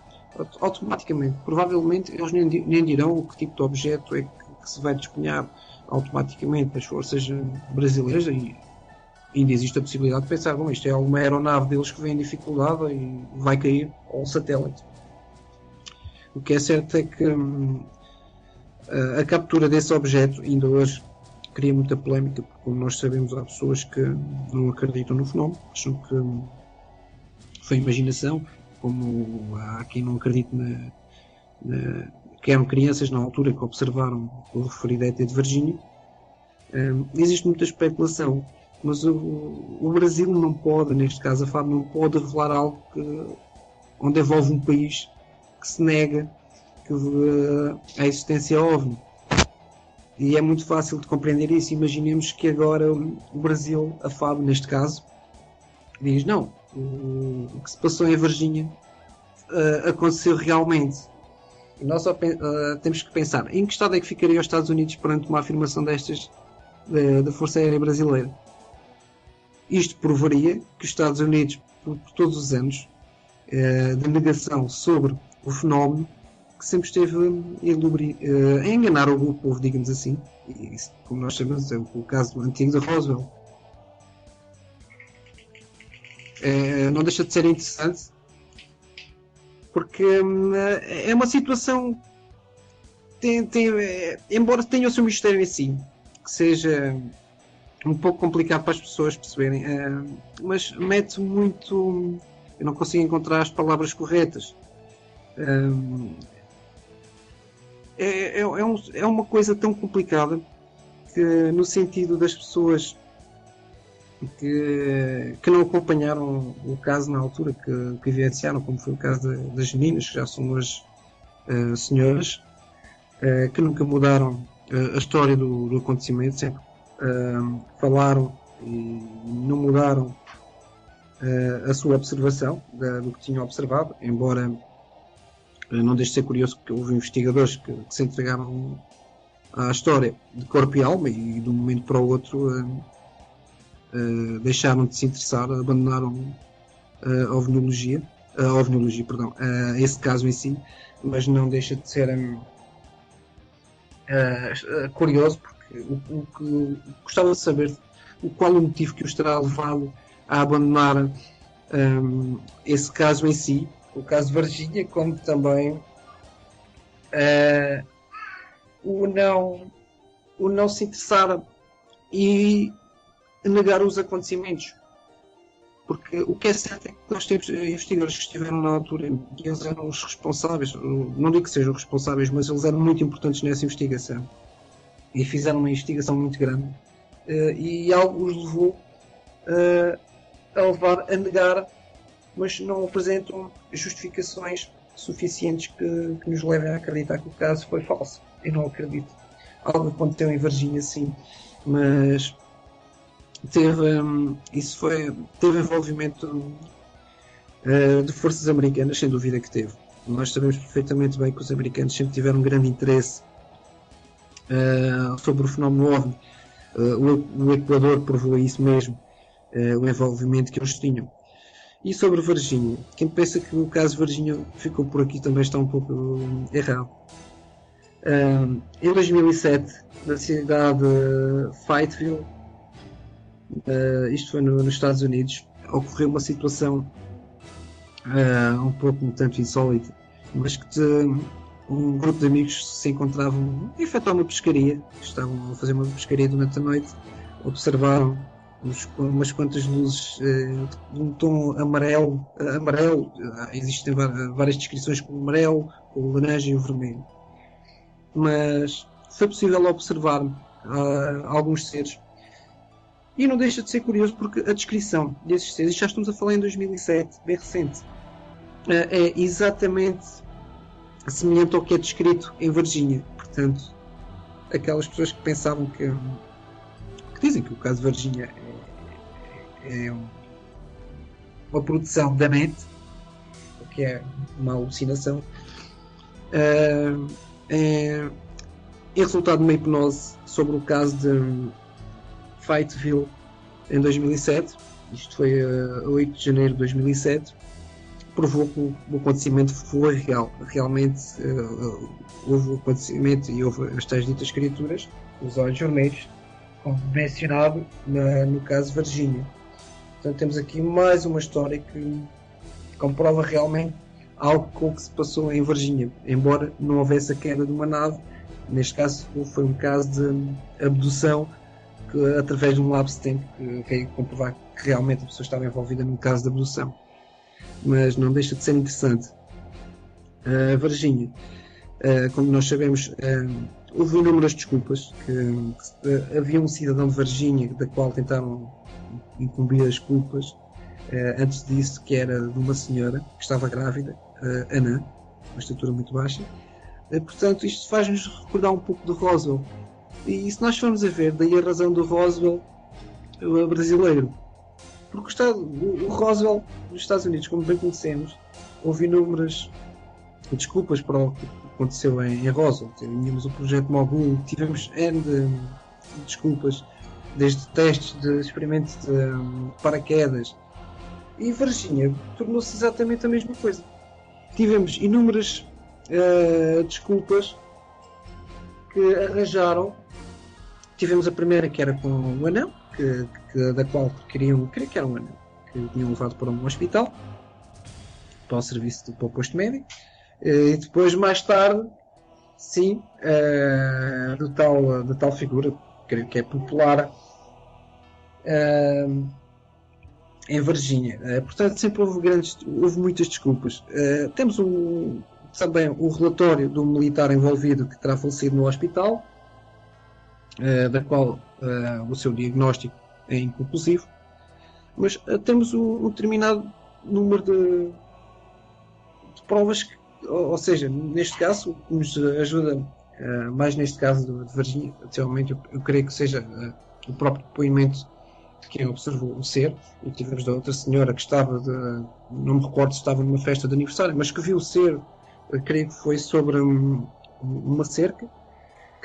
Automaticamente, provavelmente eles nem dirão que tipo de objeto é que se vai despenhar automaticamente nas forças brasileiras, e ainda existe a possibilidade de pensar, bom, isto é uma aeronave deles que vem em dificuldade e vai cair, ou um satélite. O que é certo é que a captura desse objeto ainda hoje cria muita polémica, porque, como nós sabemos, há pessoas que não acreditam no fenómeno, acham que foi imaginação, como há quem não acredite que eram crianças na altura que observaram o referido ET de Varginha. Existe muita especulação, mas o Brasil não pode, neste caso a FAB, não pode revelar algo onde envolve um país que se nega a existência OVNI. E é muito fácil de compreender isso. Imaginemos que agora o Brasil, a FAB neste caso, diz não, o que se passou em Varginha aconteceu realmente. E nós só temos que pensar em que estado é que ficaria os Estados Unidos perante uma afirmação destas da Força Aérea Brasileira. Isto provaria que os Estados Unidos, por todos os anos de negação sobre o fenómeno, que sempre esteve a enganar o povo, digamos assim, e isso, como nós sabemos, é o caso antigo de Roswell. Não deixa de ser interessante, porque é uma situação embora tenha o seu mistério em si, que seja um pouco complicado para as pessoas perceberem, mas mete muito, eu não consigo encontrar as palavras corretas. É uma coisa tão complicada que, no sentido das pessoas que não acompanharam o caso na altura, que evidenciaram, como foi o caso das meninas, que já são hoje senhoras, que nunca mudaram a história do acontecimento, sempre falaram e não mudaram a sua observação do que tinham observado, embora não deixe de ser curioso que houve investigadores que se entregaram à história de corpo e alma, e de um momento para o outro deixaram de se interessar, abandonaram a ovniologia, perdão, esse caso em si, mas não deixa de ser curioso, porque o que gostava de saber qual o motivo que os terá levado a abandonar esse caso em si, o caso de Varginha, como também o não se interessar e negar os acontecimentos. Porque o que é certo é que nós temos investigadores que estiveram na altura e eles eram os responsáveis, não digo que sejam responsáveis, mas eles eram muito importantes nessa investigação e fizeram uma investigação muito grande, e algo os levou a levar a negar, mas não apresentam justificações suficientes que nos levem a acreditar que o caso foi falso. Eu não acredito. Algo aconteceu em Varginha, sim, mas teve envolvimento de forças americanas, sem dúvida que teve. Nós sabemos perfeitamente bem que os americanos sempre tiveram um grande interesse sobre o fenómeno OVNI. O Equador provou isso mesmo, o envolvimento que eles tinham. E sobre Varginha, quem pensa que o caso de Varginha ficou por aqui também está um pouco errado. Em 2007, na cidade de Fayetteville, isto foi nos Estados Unidos, ocorreu uma situação um pouco um tanto insólita, mas que um grupo de amigos se encontravam a efetuar uma pescaria, estavam a fazer uma pescaria durante a noite, observaram umas quantas luzes de um tom amarelo, existem várias descrições como o amarelo, o laranja e o vermelho, mas foi possível observar alguns seres. E não deixa de ser curioso porque a descrição desses seres, já estamos a falar em 2007, bem recente, é exatamente semelhante ao que é descrito em Varginha. Portanto, aquelas pessoas que pensavam que dizem que o caso de Varginha é uma produção da mente, o que é uma alucinação, é resultado de uma hipnose sobre o caso de Fayetteville em 2007. Isto foi a 8 de janeiro de 2007. Provou que o acontecimento foi real. Realmente houve o acontecimento e houve as tais ditas criaturas, os olhos vermelhos, como mencionado no caso de Varginha. Portanto, temos aqui mais uma história que comprova realmente algo com o que se passou em Varginha, embora não houvesse a queda de uma nave. Neste caso foi um caso de abdução, que através de um lapse de tempo que veio comprovar que realmente a pessoa estava envolvida num caso de abdução. Mas não deixa de ser interessante. Varginha, como nós sabemos, houve inúmeras desculpas, que havia um cidadão de Varginha da qual tentaram incumbir as culpas, antes disso, que era de uma senhora que estava grávida, anã, uma estatura muito baixa. Portanto, isto faz-nos recordar um pouco do Roswell. E se nós formos a ver, daí a razão do Roswell brasileiro. Porque o Roswell nos Estados Unidos, como bem conhecemos, houve inúmeras desculpas para o que aconteceu em Roswell. Tínhamos o projeto Mogul, tivemos N de desculpas, desde testes de experimentos de paraquedas. E Varginha tornou-se exatamente a mesma coisa. Tivemos inúmeras desculpas que arranjaram. Tivemos a primeira, que era com o anão, da qual creio que era um anão, que tinham levado para um hospital, para o serviço para o posto médico, e depois, mais tarde, sim, da tal figura, creio que é popular, em Varginha. Portanto, sempre houve muitas desculpas. Temos também o relatório do militar envolvido que terá falecido no hospital, da qual o seu diagnóstico é inconclusivo, mas temos um determinado número de provas, ou seja, neste caso, o que nos ajuda mais neste caso de Varginha, atualmente eu creio que seja o próprio depoimento de quem observou o ser, e tivemos da outra senhora que estava, não me recordo se estava numa festa de aniversário, mas que viu o ser, creio que foi sobre uma cerca,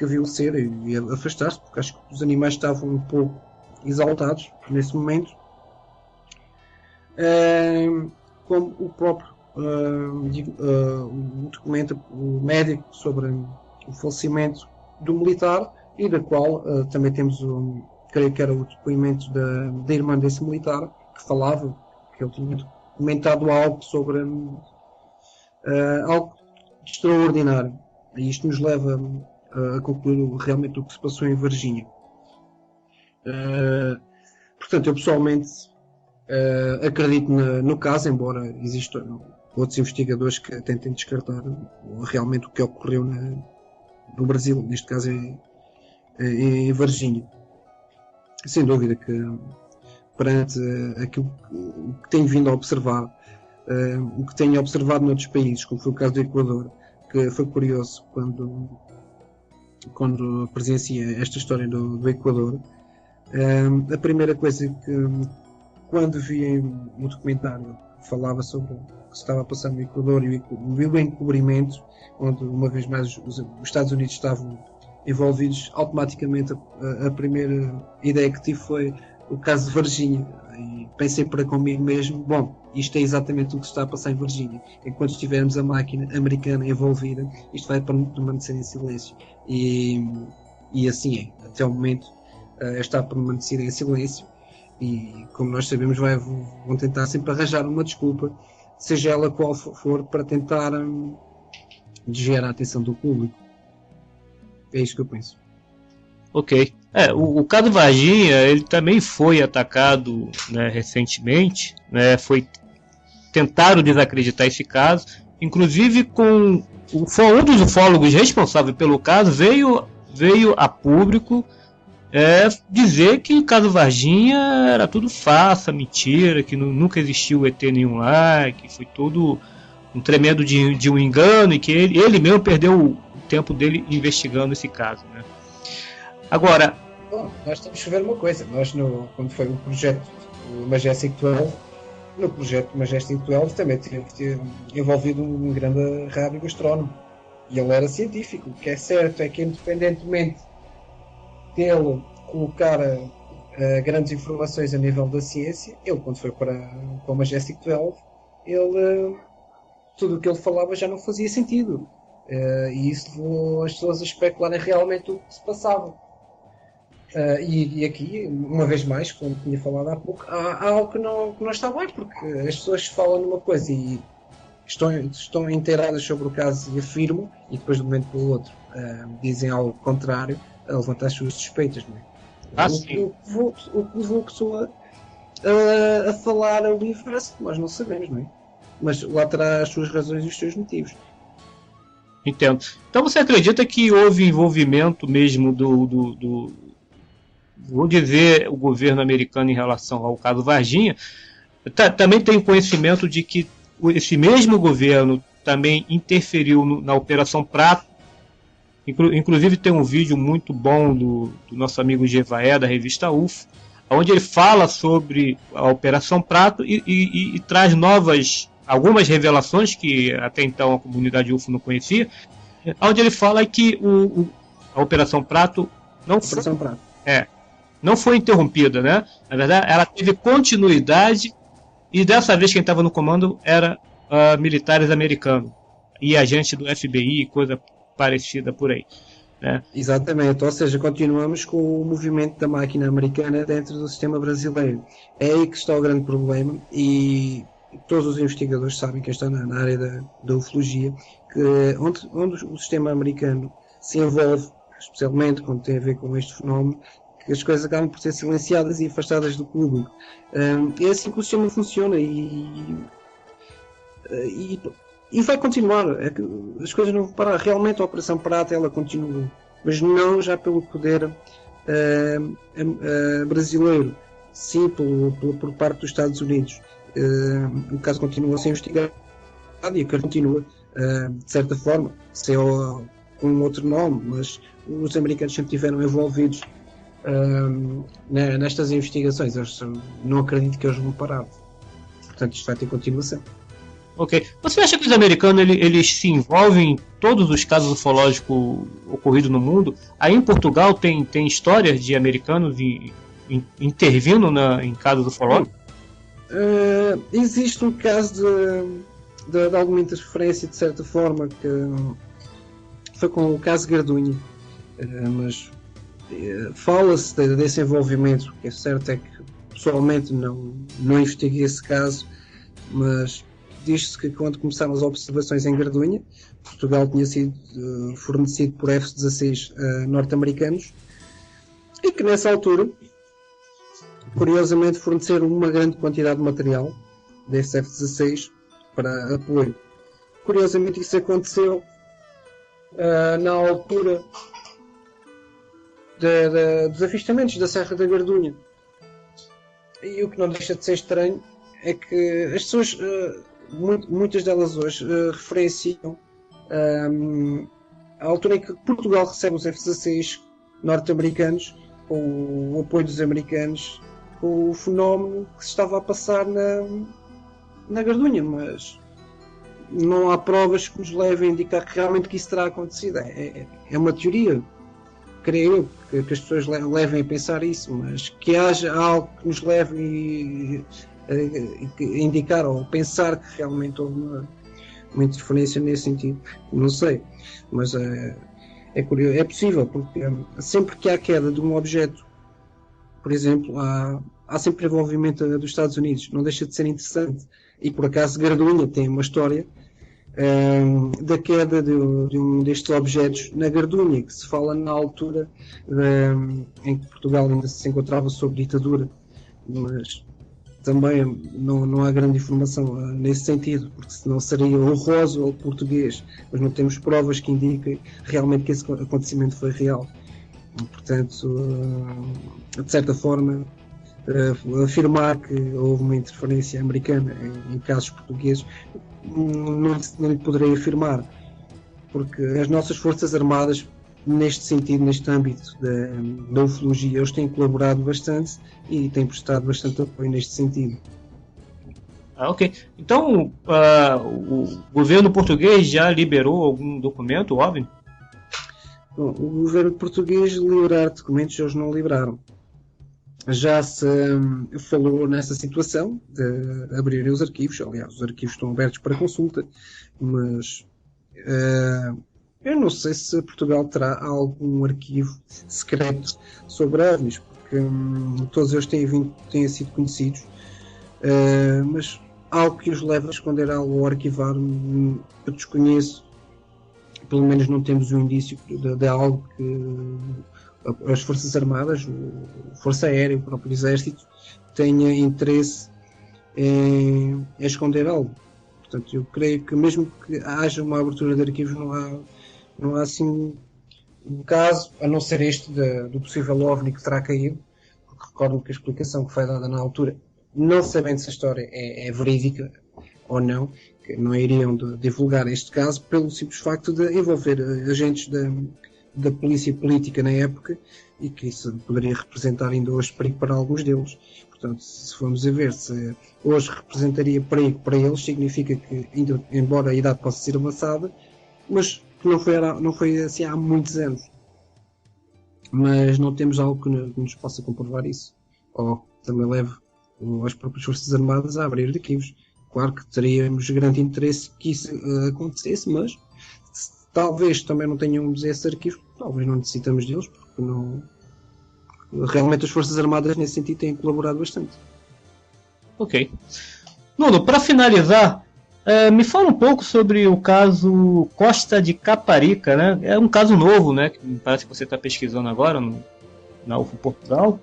que viu ser e afastar-se, porque acho que os animais estavam um pouco exaltados nesse momento. Como o próprio documenta o médico sobre o falecimento do militar, e da qual também temos, creio que era o depoimento da irmã desse militar, que falava que ele tinha comentado algo sobre algo extraordinário. E isto nos leva a concluir realmente o que se passou em Varginha. Portanto, eu pessoalmente acredito no caso, embora existam outros investigadores que tentem descartar realmente o que ocorreu no Brasil, neste caso em Varginha. Sem dúvida que, perante aquilo que tenho vindo a observar, o que tenho observado noutros países, como foi o caso do Equador, que foi curioso quando presenciei esta história do Equador. A primeira coisa que, quando vi um documentário que falava sobre o que se estava a passar no Equador e o encobrimento, onde uma vez mais os Estados Unidos estavam envolvidos, automaticamente a primeira ideia que tive foi o caso de Varginha, e pensei para comigo mesmo, bom, isto é exatamente o que se está a passar em Varginha. Enquanto estivermos a máquina americana envolvida, isto vai permanecer em silêncio, e assim é, até o momento está a permanecer em silêncio, e como nós sabemos vão tentar sempre arranjar uma desculpa, seja ela qual for, para tentar desviar a atenção do público. É isso que eu penso. Ok. O caso Varginha, ele também foi atacado, né, recentemente, né, tentaram desacreditar esse caso, inclusive um dos ufólogos responsável pelo caso veio a público dizer que o caso Varginha era tudo farsa, mentira, que nunca existiu ET nenhum lá, que foi todo um tremendo de um engano, e que ele mesmo perdeu o tempo dele investigando esse caso, né? Agora, nós temos que ver uma coisa. Nós, quando foi o projeto Majestic 12, no projeto Majestic 12 também teve envolvido um grande rádio gastrónomo, e ele era científico. O que é certo é que, independentemente dele colocar grandes informações a nível da ciência, ele, quando foi para o Majestic 12, tudo o que ele falava já não fazia sentido, e isso levou as pessoas a especularem realmente o que se passava. E aqui, uma vez mais, como tinha falado há pouco, há algo que não está bem, porque as pessoas falam numa coisa e estão inteiradas sobre o caso e afirmam, e depois de um momento para o outro dizem algo contrário, a levantar as suas suspeitas, não é? O que levou a pessoa a falar o inverso, nós não sabemos, não é? Mas lá terá as suas razões e os seus motivos. Entendo. Então você acredita que houve envolvimento mesmo vou dizer, o governo americano em relação ao caso Varginha? Também tem conhecimento de que esse mesmo governo também interferiu na Operação Prato. Inclusive tem um vídeo muito bom do nosso amigo Jevaé, da revista UFO, onde ele fala sobre a Operação Prato e traz algumas revelações que até então a comunidade UFO não conhecia, onde ele fala que a Operação Prato não foi interrompida, né? Na verdade, ela teve continuidade, e dessa vez quem estava no comando era militares americanos e agente do FBI, coisa parecida por aí, né? Exatamente, ou seja, continuamos com o movimento da máquina americana dentro do sistema brasileiro. É aí que está o grande problema, e todos os investigadores sabem que está na área da ufologia, que onde o sistema americano se envolve, especialmente quando tem a ver com este fenómeno, que as coisas acabam por ser silenciadas e afastadas do público. É assim que o sistema funciona, e vai continuar. As coisas não vão parar. Realmente a Operação Prata ela continua, mas não já pelo poder brasileiro, sim por parte dos Estados Unidos. O caso continua a ser investigado e a coisa continua, de certa forma, sem com outro nome, mas os americanos sempre estiveram envolvidos nestas investigações. Eu não acredito que eles vão parar. Portanto, isto vai ter continuação. Ok. Você acha que os americanos eles se envolvem em todos os casos ufológicos ocorridos no mundo? Aí em Portugal tem histórias de americanos intervindo em casos ufológicos? Existe um caso de alguma interferência, de certa forma, que foi com o caso Gardunha. Mas fala-se desse envolvimento. O que é certo é que pessoalmente não investiguei esse caso, mas diz-se que quando começaram as observações em Gardunha, Portugal tinha sido fornecido por F-16 norte-americanos e que nessa altura, curiosamente, forneceram uma grande quantidade de material desse F-16 para apoio. Curiosamente isso aconteceu na altura dos avistamentos da Serra da Gardunha. E o que não deixa de ser estranho é que as pessoas, muitas delas hoje, referenciam a altura em que Portugal recebe os F-16 norte-americanos, com o apoio dos americanos, com o fenómeno que se estava a passar na Gardunha, mas não há provas que nos levem a indicar que realmente que isso terá acontecido. É uma teoria, creio eu, que as pessoas levem a pensar isso, mas que haja algo que nos leve a indicar ou pensar que realmente houve uma interferência nesse sentido, não sei, mas é curioso, é possível, porque sempre que há queda de um objeto, por exemplo, há sempre envolvimento dos Estados Unidos, não deixa de ser interessante, e por acaso Gardunha tem uma história da queda de um destes objetos na Gardunha, que se fala na altura em que Portugal ainda se encontrava sob ditadura, mas também não há grande informação nesse sentido, porque senão seria honroso ao português, mas não temos provas que indiquem realmente que esse acontecimento foi real. Portanto, de certa forma, afirmar que houve uma interferência americana em casos portugueses não lhe poderei afirmar, porque as nossas Forças Armadas, neste sentido, neste âmbito da ufologia, eles têm colaborado bastante e têm prestado bastante apoio neste sentido. Ok. Então, o governo português já liberou algum documento, OVNI? Bom, o governo português liberar documentos eles não liberaram. Já se falou nessa situação de abrirem os arquivos. Aliás, os arquivos estão abertos para consulta, mas eu não sei se Portugal terá algum arquivo secreto sobre OVNIs, porque todos eles têm sido conhecidos, mas algo que os leva a esconder algo ou arquivar, eu desconheço. Pelo menos não temos um indício de algo que as Forças Armadas, a Força Aérea, o próprio Exército, tenha interesse em esconder algo. Portanto, eu creio que mesmo que haja uma abertura de arquivos, não há assim um caso, a não ser este do possível OVNI que terá caído, porque recordo que a explicação que foi dada na altura, não sabendo se a história é verídica ou não, que não iriam divulgar este caso pelo simples facto de envolver agentes da polícia política na época e que isso poderia representar ainda hoje perigo para alguns deles. Portanto, se formos a ver se hoje representaria perigo para eles, significa que, embora a idade possa ser avançada, mas que não foi assim há muitos anos. Mas não temos algo que nos possa comprovar isso. Ou também leve as próprias Forças Armadas a abrir arquivos. Claro que teríamos grande interesse que isso acontecesse, mas talvez também não tenhamos esse arquivo, talvez não necessitamos deles, porque realmente as Forças Armadas nesse sentido têm colaborado bastante. Ok. Nuno, para finalizar, me fala um pouco sobre o caso Costa de Caparica, né? É um caso novo, né? Que parece que você está pesquisando agora na UFO Portugal.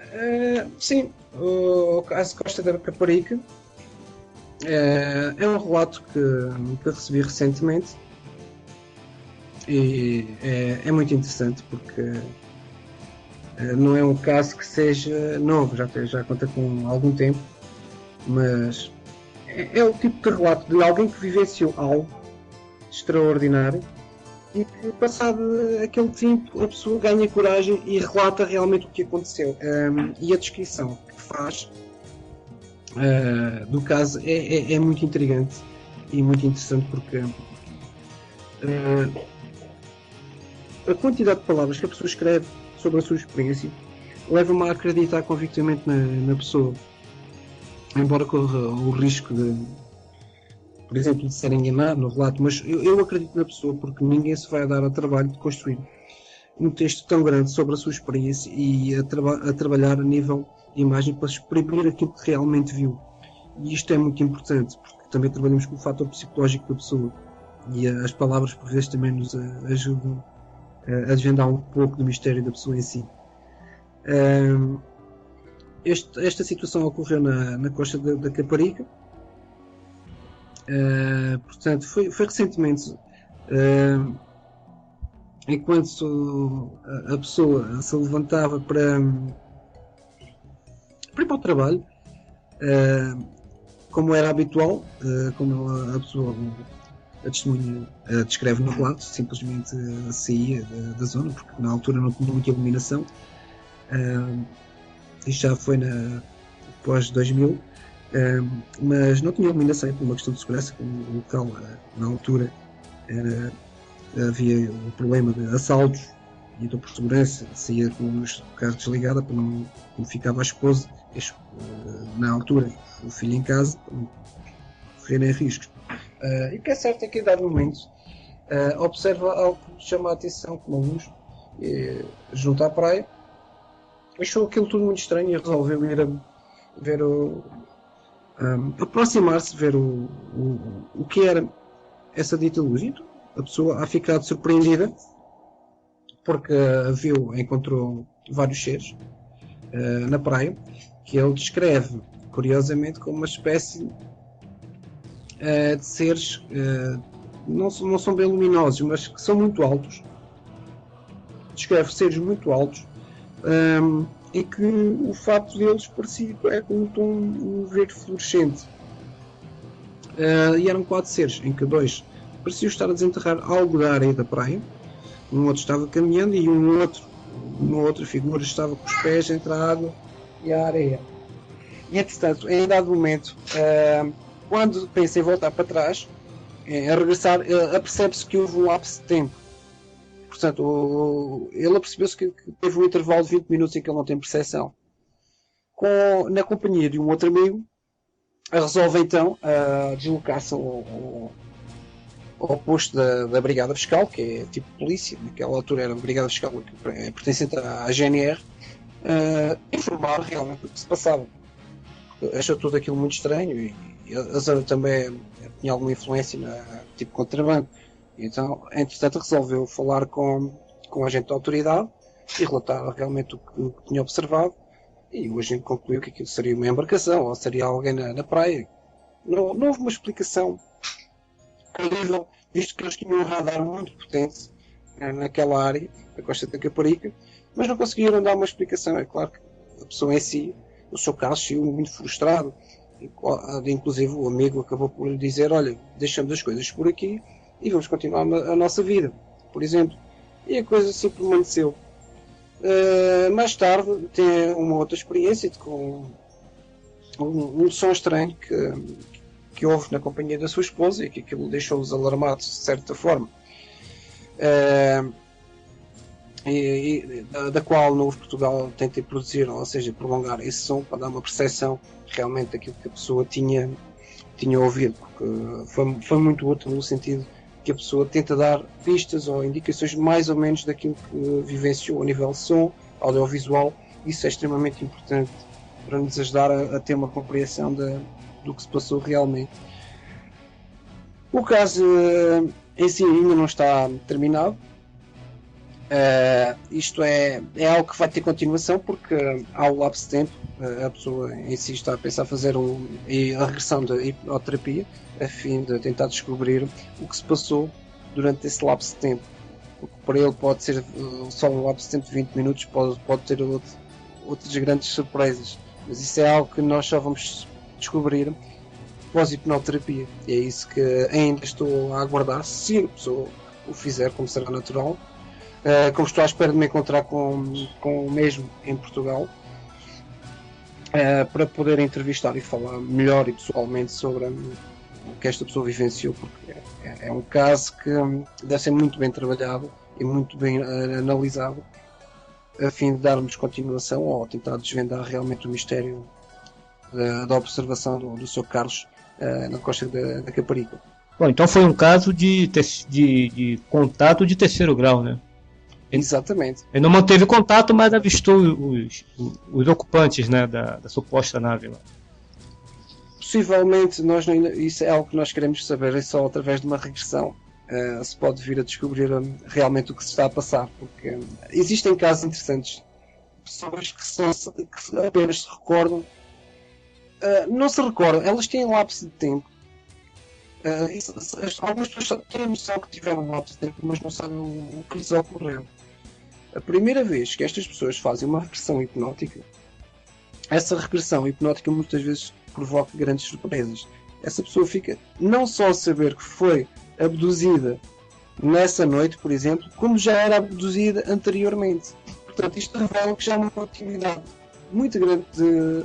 Sim, o caso Costa de Caparica é um relato que recebi recentemente e é muito interessante porque não é um caso que seja novo, já conta com algum tempo, mas é o tipo de relato de alguém que vivenciou algo extraordinário e que, passado aquele tempo, a pessoa ganha coragem e relata realmente o que aconteceu. E a descrição que faz do caso é muito intrigante e muito interessante porque a quantidade de palavras que a pessoa escreve sobre a sua experiência leva-me a acreditar convictamente na pessoa, embora corra o risco de, por exemplo, de ser enganado no relato, mas eu acredito na pessoa porque ninguém se vai dar ao trabalho de construir um texto tão grande sobre a sua experiência e a trabalhar a nível de imagem para exprimir aquilo que realmente viu. E isto é muito importante, porque também trabalhamos com o fator psicológico da pessoa e as palavras por vezes também nos ajudam a desvendar um pouco do mistério da pessoa em si. Esta situação ocorreu na costa da Caparica. Portanto, foi recentemente, enquanto a pessoa se levantava para ir para o trabalho, como era habitual, como a pessoa, a testemunha descreve no relato, simplesmente saía da zona, porque na altura não tinha muita iluminação. Isto já foi pós 2000, mas não tinha iluminação por uma questão de segurança, como o local na altura havia o problema de assaltos, e então por segurança saía com os carros desligados para não ficava a esposa, na altura o filho em casa, para não correrem riscos. E o que é certo é que a dado momento observa algo que chama a atenção, como a luz, junto à praia. Achou aquilo tudo muito estranho e resolveu ir ver aproximar-se, ver o que era essa dita luz. Então, a pessoa ha ficado surpreendida porque encontrou vários seres na praia que ele descreve curiosamente como uma espécie de seres não são bem luminosos, mas que são muito altos. Descreve seres muito altos e que o fato deles parecia com um tom verde fluorescente. E eram 4 seres, em que 2 pareciam estar a desenterrar algo da areia da praia, um outro estava caminhando e uma outra figura estava com os pés entre a água e a areia. E entretanto, em dado momento, quando pensa em voltar para trás, a regressar, apercebe-se que houve um lapso de tempo. Portanto, ele apercebeu-se que teve um intervalo de 20 minutos em que ele não tem percepção. Na companhia de um outro amigo, resolve então deslocar-se ao posto da Brigada Fiscal, que é tipo polícia, naquela altura era a Brigada Fiscal pertencente à GNR, informar realmente o que se passava. Achou tudo aquilo muito estranho e a zona também tinha alguma influência tipo contrabando. Então, entretanto, resolveu falar com o agente da autoridade e relatar realmente o que tinha observado. E o agente concluiu que aquilo seria uma embarcação ou seria alguém na praia. Não houve uma explicação credível, visto que eles tinham um radar muito potente naquela área, da costa da Caparica, mas não conseguiram dar uma explicação. É claro que a pessoa em si, no seu caso, saiu muito frustrado. Inclusive, o amigo acabou por lhe dizer: olha, deixamos as coisas por aqui e vamos continuar a nossa vida, por exemplo. E a coisa assim permaneceu. Mais tarde tem uma outra experiência com um som estranho que houve na companhia da sua esposa e que aquilo deixou-os alarmados de certa forma, da qual o Novo Portugal tenta produzir, ou seja, prolongar esse som para dar uma percepção realmente daquilo que a pessoa tinha ouvido, porque foi muito útil no sentido que a pessoa tenta dar pistas ou indicações mais ou menos daquilo que vivenciou a nível de som, audiovisual. Isso é extremamente importante para nos ajudar a ter uma compreensão do que se passou realmente. O caso em si ainda não está terminado. Isto é algo que vai ter continuação, porque há o lapso de tempo. A pessoa em si está a pensar fazer a regressão da hipnoterapia a fim de tentar descobrir o que se passou durante esse lapso de tempo. Porque para ele pode ser só um lapso de tempo de 20 minutos, pode ter outras grandes surpresas. Mas isso é algo que nós só vamos descobrir pós-hipnoterapia. E é isso que ainda estou a aguardar, se a pessoa o fizer, como será natural. Como estou à espera de me encontrar com o mesmo em Portugal, para poder entrevistar e falar melhor e pessoalmente sobre o que esta pessoa vivenciou, porque é um caso que deve ser muito bem trabalhado e muito bem analisado, a fim de darmos continuação ou tentar desvendar realmente o mistério da observação do Sr. Carlos na costa da Caparica. Bom, então foi um caso de contato de terceiro grau, né? Exatamente. Ele não manteve contato, mas avistou os ocupantes, né, da suposta nave lá. Possivelmente, isso é algo que nós queremos saber, é só através de uma regressão se pode vir a descobrir realmente o que se está a passar, porque existem casos interessantes, pessoas que apenas se recordam, não se recordam, elas têm lapso de tempo. Algumas pessoas têm a noção que tiveram um lapso de tempo, mas não sabem o que lhes ocorreu. A primeira vez que estas pessoas fazem uma regressão hipnótica, essa regressão hipnótica muitas vezes provoca grandes surpresas. Essa pessoa fica não só a saber que foi abduzida nessa noite, por exemplo, como já era abduzida anteriormente. Portanto, isto revela que já há uma atividade muito grande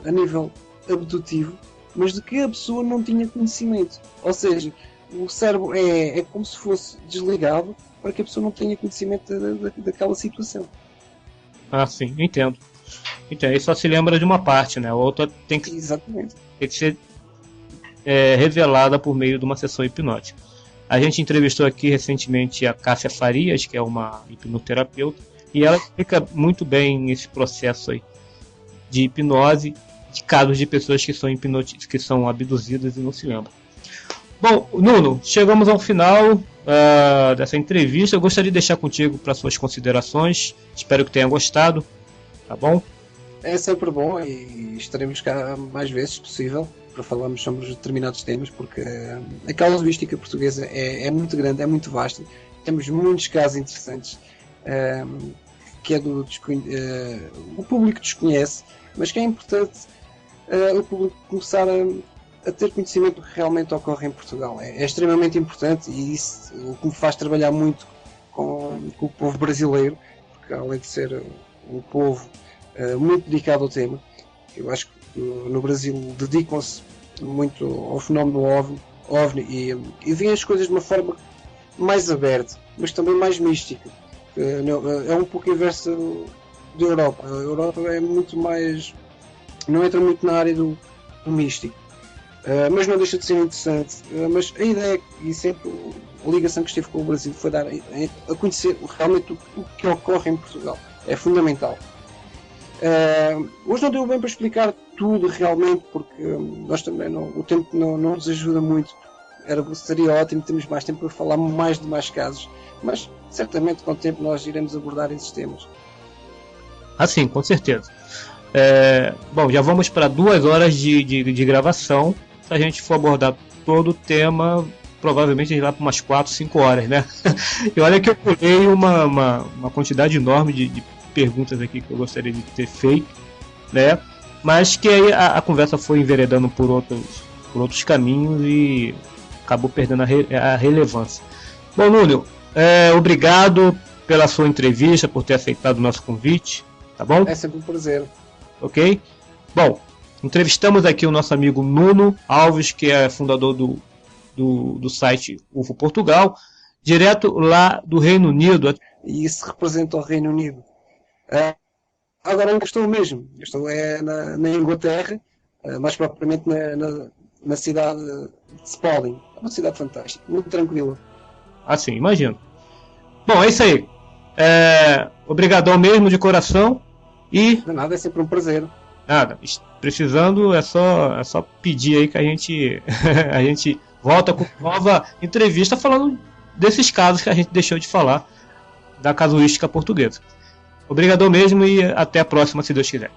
a nível abdutivo, mas de que a pessoa não tinha conhecimento. Ou seja, o cérebro é como se fosse desligado para que a pessoa não tenha conhecimento daquela situação. Ah, sim, entendo. Então, aí só se lembra de uma parte, né? A outra tem que ser revelada por meio de uma sessão hipnótica. A gente entrevistou aqui recentemente a Cássia Farias, que é uma hipnoterapeuta, e ela explica muito bem esse processo aí de hipnose, de casos de pessoas que são abduzidas e não se lembram. Bom, Nuno, chegamos ao final dessa entrevista. Eu gostaria de deixar contigo para suas considerações. Espero que tenha gostado, tá bom? É sempre bom e estaremos cá mais vezes, se possível, para falarmos sobre determinados temas, porque a casuística portuguesa é muito grande, é muito vasta. Temos muitos casos interessantes que o público desconhece, mas que é importante o público começar a ter conhecimento do que realmente ocorre em Portugal. É extremamente importante e isso o que me faz trabalhar muito com o povo brasileiro, porque além de ser um povo muito dedicado ao tema, eu acho que no Brasil dedicam-se muito ao fenómeno OVNI e veem as coisas de uma forma mais aberta, mas também mais mística. É um pouco inverso da Europa. A Europa é muito mais... não entra muito na área do místico. Mas não deixa de ser interessante. Mas a ideia e sempre a ligação que esteve com o Brasil foi dar a conhecer realmente o que ocorre em Portugal. É fundamental. Hoje não deu bem para explicar tudo realmente, porque nós também o tempo não nos ajuda muito. Seria ótimo termos mais tempo para falar mais de mais casos, mas certamente com o tempo nós iremos abordar esses temas. Ah, sim, com certeza. Bom, já vamos para 2 horas de gravação. Se a gente for abordar todo o tema, provavelmente a gente vai para umas 4, 5 horas, né? E olha que eu pulei uma quantidade enorme de perguntas aqui que eu gostaria de ter feito, né? Mas que aí a conversa foi enveredando por outros caminhos e acabou perdendo a relevância. Bom, Nuno, obrigado pela sua entrevista, por ter aceitado o nosso convite, tá bom? É sempre um prazer. Ok? Bom, entrevistamos aqui o nosso amigo Nuno Alves, que é fundador do site UFO Portugal, direto lá do Reino Unido. E isso representa o Reino Unido. Agora onde estou mesmo? Estou na Inglaterra, mais propriamente na cidade de Spalding. É uma cidade fantástica, muito tranquila. Assim, imagino. Bom, é isso aí. Obrigadão mesmo, de coração. E... De nada, é sempre um prazer. Nada, precisando é só pedir aí que a gente volta com nova entrevista falando desses casos que a gente deixou de falar da casuística portuguesa. Obrigadão mesmo e até a próxima, se Deus quiser.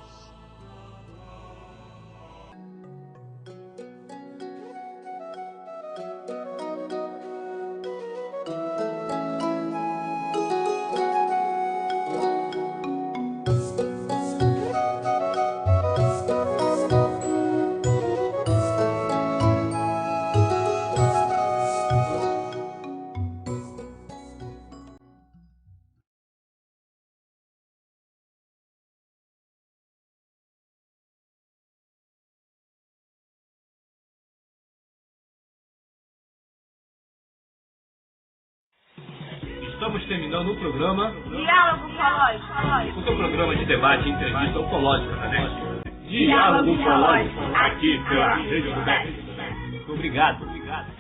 estamos terminando o programa. Diálogo Ufológico. O seu programa de debate e entrevista ufológica na net. Diálogo Ufológico, aqui pela Rede do Muito obrigado.